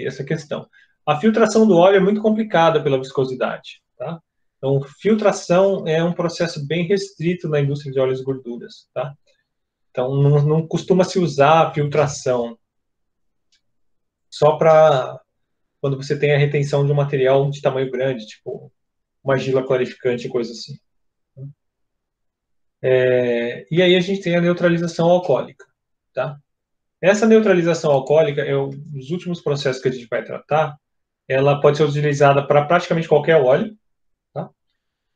essa questão. A filtração do óleo é muito complicada pela viscosidade, tá? Então, filtração é um processo bem restrito na indústria de óleos e gorduras, tá? Então, não costuma se usar a filtração só para quando você tem a retenção de um material de tamanho grande, tipo uma argila clarificante e coisa assim. E aí a gente tem a neutralização alcoólica, tá? Essa neutralização alcoólica, os últimos processos que a gente vai tratar, ela pode ser utilizada para praticamente qualquer óleo, tá?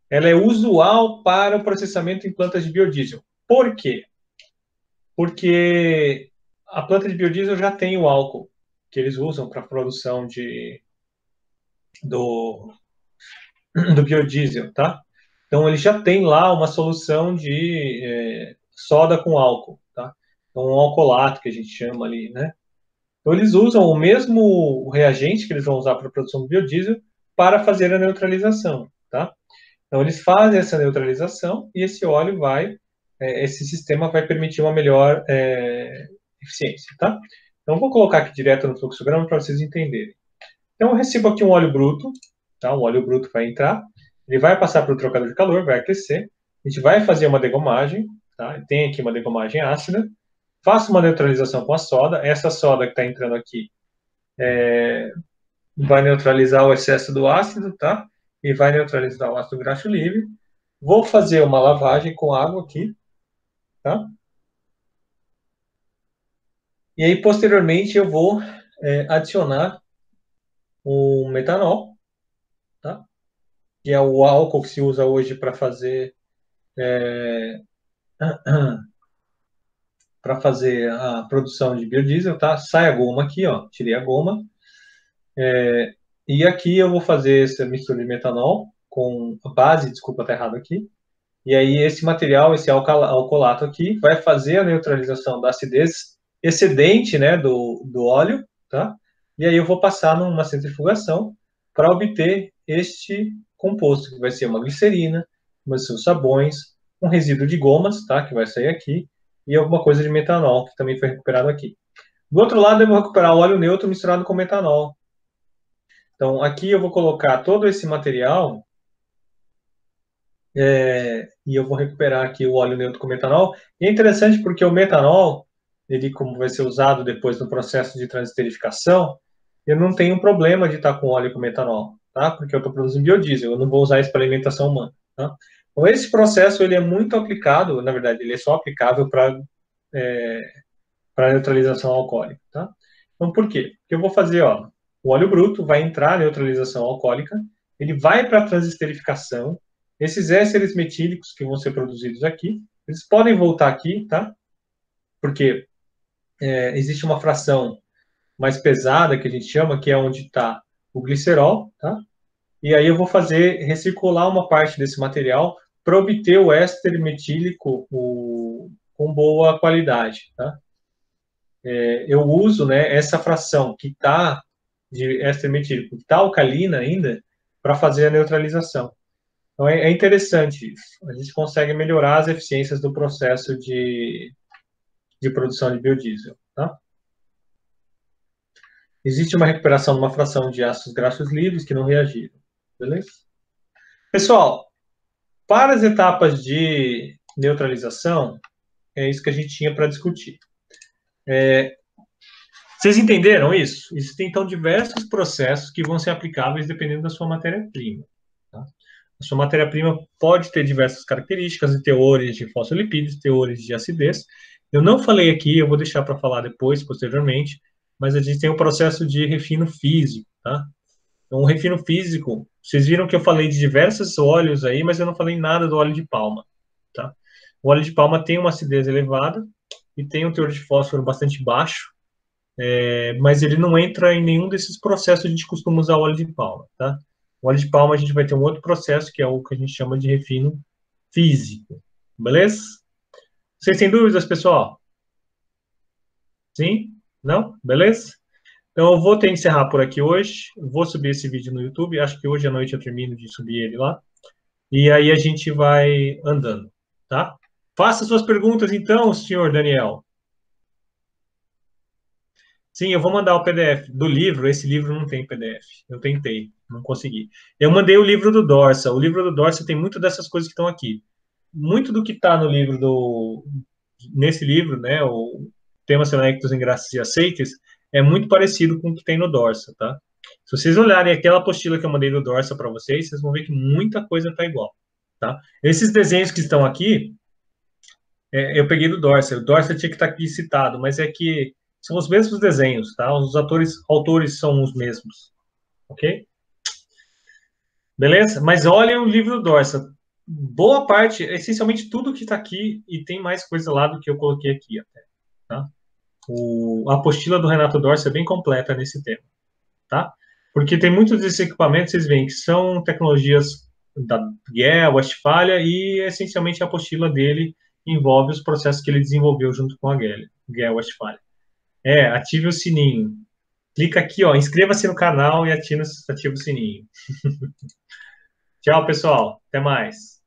Ela é usual para o processamento em plantas de biodiesel. Por quê? Porque a planta de biodiesel já tem o álcool que eles usam para a produção do, do biodiesel, tá? Então, ele já tem lá uma solução de soda com álcool, tá? Então, um alcoolato, que a gente chama ali, né? Então, eles usam o mesmo reagente que eles vão usar para a produção do biodiesel para fazer a neutralização, tá? Então, eles fazem essa neutralização e esse óleo esse sistema vai permitir uma melhor eficiência, tá? Então, vou colocar aqui direto no fluxograma para vocês entenderem. Então, eu recebo aqui um óleo bruto, tá? Um óleo bruto vai entrar, ele vai passar para o trocador de calor, vai aquecer, a gente vai fazer uma degomagem, tá? Tem aqui uma degomagem ácida, faço uma neutralização com a soda, essa soda que está entrando aqui vai neutralizar o excesso do ácido, tá? E vai neutralizar o ácido graxo livre. Vou fazer uma lavagem com água aqui, tá? E aí, posteriormente, eu vou adicionar o metanol, tá? Que é o álcool que se usa hoje para fazer a produção de biodiesel, tá? Sai a goma aqui, ó, tirei a goma. E aqui eu vou fazer essa mistura de metanol com a base, desculpa, tá errado aqui. E aí esse material, esse alcoolato aqui, vai fazer a neutralização da acidez excedente, né, do óleo, tá? E aí eu vou passar numa centrifugação para obter este composto, que vai ser uma glicerina, vai ser os sabões, um resíduo de gomas, tá, que vai sair aqui, e alguma coisa de metanol, que também foi recuperado aqui. Do outro lado, eu vou recuperar o óleo neutro misturado com metanol. Então, aqui eu vou colocar todo esse material e eu vou recuperar aqui o óleo neutro com metanol. E é interessante porque o metanol, ele como vai ser usado depois no processo de transesterificação, eu não tenho problema de estar com óleo com metanol, tá? Porque eu estou produzindo biodiesel, eu não vou usar isso para alimentação humana, tá? Então, esse processo ele é muito aplicado, na verdade, ele é só aplicável para neutralização alcoólica, tá? Então, por quê? Porque eu vou fazer, ó, o óleo bruto vai entrar na neutralização alcoólica, ele vai para a transesterificação, esses ésteres metílicos que vão ser produzidos aqui, eles podem voltar aqui, tá? Porque existe uma fração mais pesada, que a gente chama, que é onde está o glicerol, tá? E aí eu vou fazer, recircular uma parte desse material para obter o éster metílico com boa qualidade, tá? Eu uso, né, essa fração que está de éster metílico, que está alcalina ainda, para fazer a neutralização. Então é interessante isso. A gente consegue melhorar as eficiências do processo de produção de biodiesel. Tá? Existe uma recuperação de uma fração de ácidos graxos livres que não reagiram. Beleza? Pessoal, para as etapas de neutralização, é isso que a gente tinha para discutir. Vocês entenderam isso? Existem, então, diversos processos que vão ser aplicáveis dependendo da sua matéria-prima. Tá? A sua matéria-prima pode ter diversas características, teores de fosfolipídios, teores de acidez. Eu não falei aqui, eu vou deixar para falar depois, posteriormente, mas a gente tem o processo de refino físico. Tá? Então, o refino físico, vocês viram que eu falei de diversos óleos aí, mas eu não falei nada do óleo de palma. Tá? O óleo de palma tem uma acidez elevada e tem um teor de fósforo bastante baixo, mas ele não entra em nenhum desses processos que a gente costuma usar o óleo de palma, tá? O óleo de palma a gente vai ter um outro processo, que é o que a gente chama de refino físico, beleza? Vocês têm dúvidas, pessoal? Sim? Não? Beleza? Então eu vou ter que encerrar por aqui hoje, vou subir esse vídeo no YouTube, acho que hoje à noite eu termino de subir ele lá, e aí a gente vai andando, tá? Faça suas perguntas então, senhor Daniel. Sim, eu vou mandar o PDF do livro. Esse livro não tem PDF. Eu tentei, não consegui. Eu mandei o livro do Dorsa. O livro do Dorsa tem muito dessas coisas que estão aqui. Muito do que está no livro nesse livro, né, o Temas Selectos em Graças e Aceites, é muito parecido com o que tem no Dorsa, tá? Se vocês olharem aquela apostila que eu mandei do Dorsa para vocês, vocês vão ver que muita coisa está igual, tá? Esses desenhos que estão aqui, eu peguei do Dorsa. O Dorsa tinha que estar aqui citado, mas é que são os mesmos desenhos, tá? Os autores são os mesmos, ok? Beleza? Mas olhem o livro do Dorsa. Boa parte, essencialmente tudo que está aqui, e tem mais coisa lá do que eu coloquei aqui até, tá? A apostila do Renato Dorsa é bem completa nesse tema, tá? Porque tem muitos desses equipamentos, vocês veem, que são tecnologias da Guia, Westfalia, e essencialmente a apostila dele envolve os processos que ele desenvolveu junto com a Guia Westfalia. Ative o sininho. Clica aqui, ó, inscreva-se no canal e ative o sininho. Tchau, pessoal. Até mais.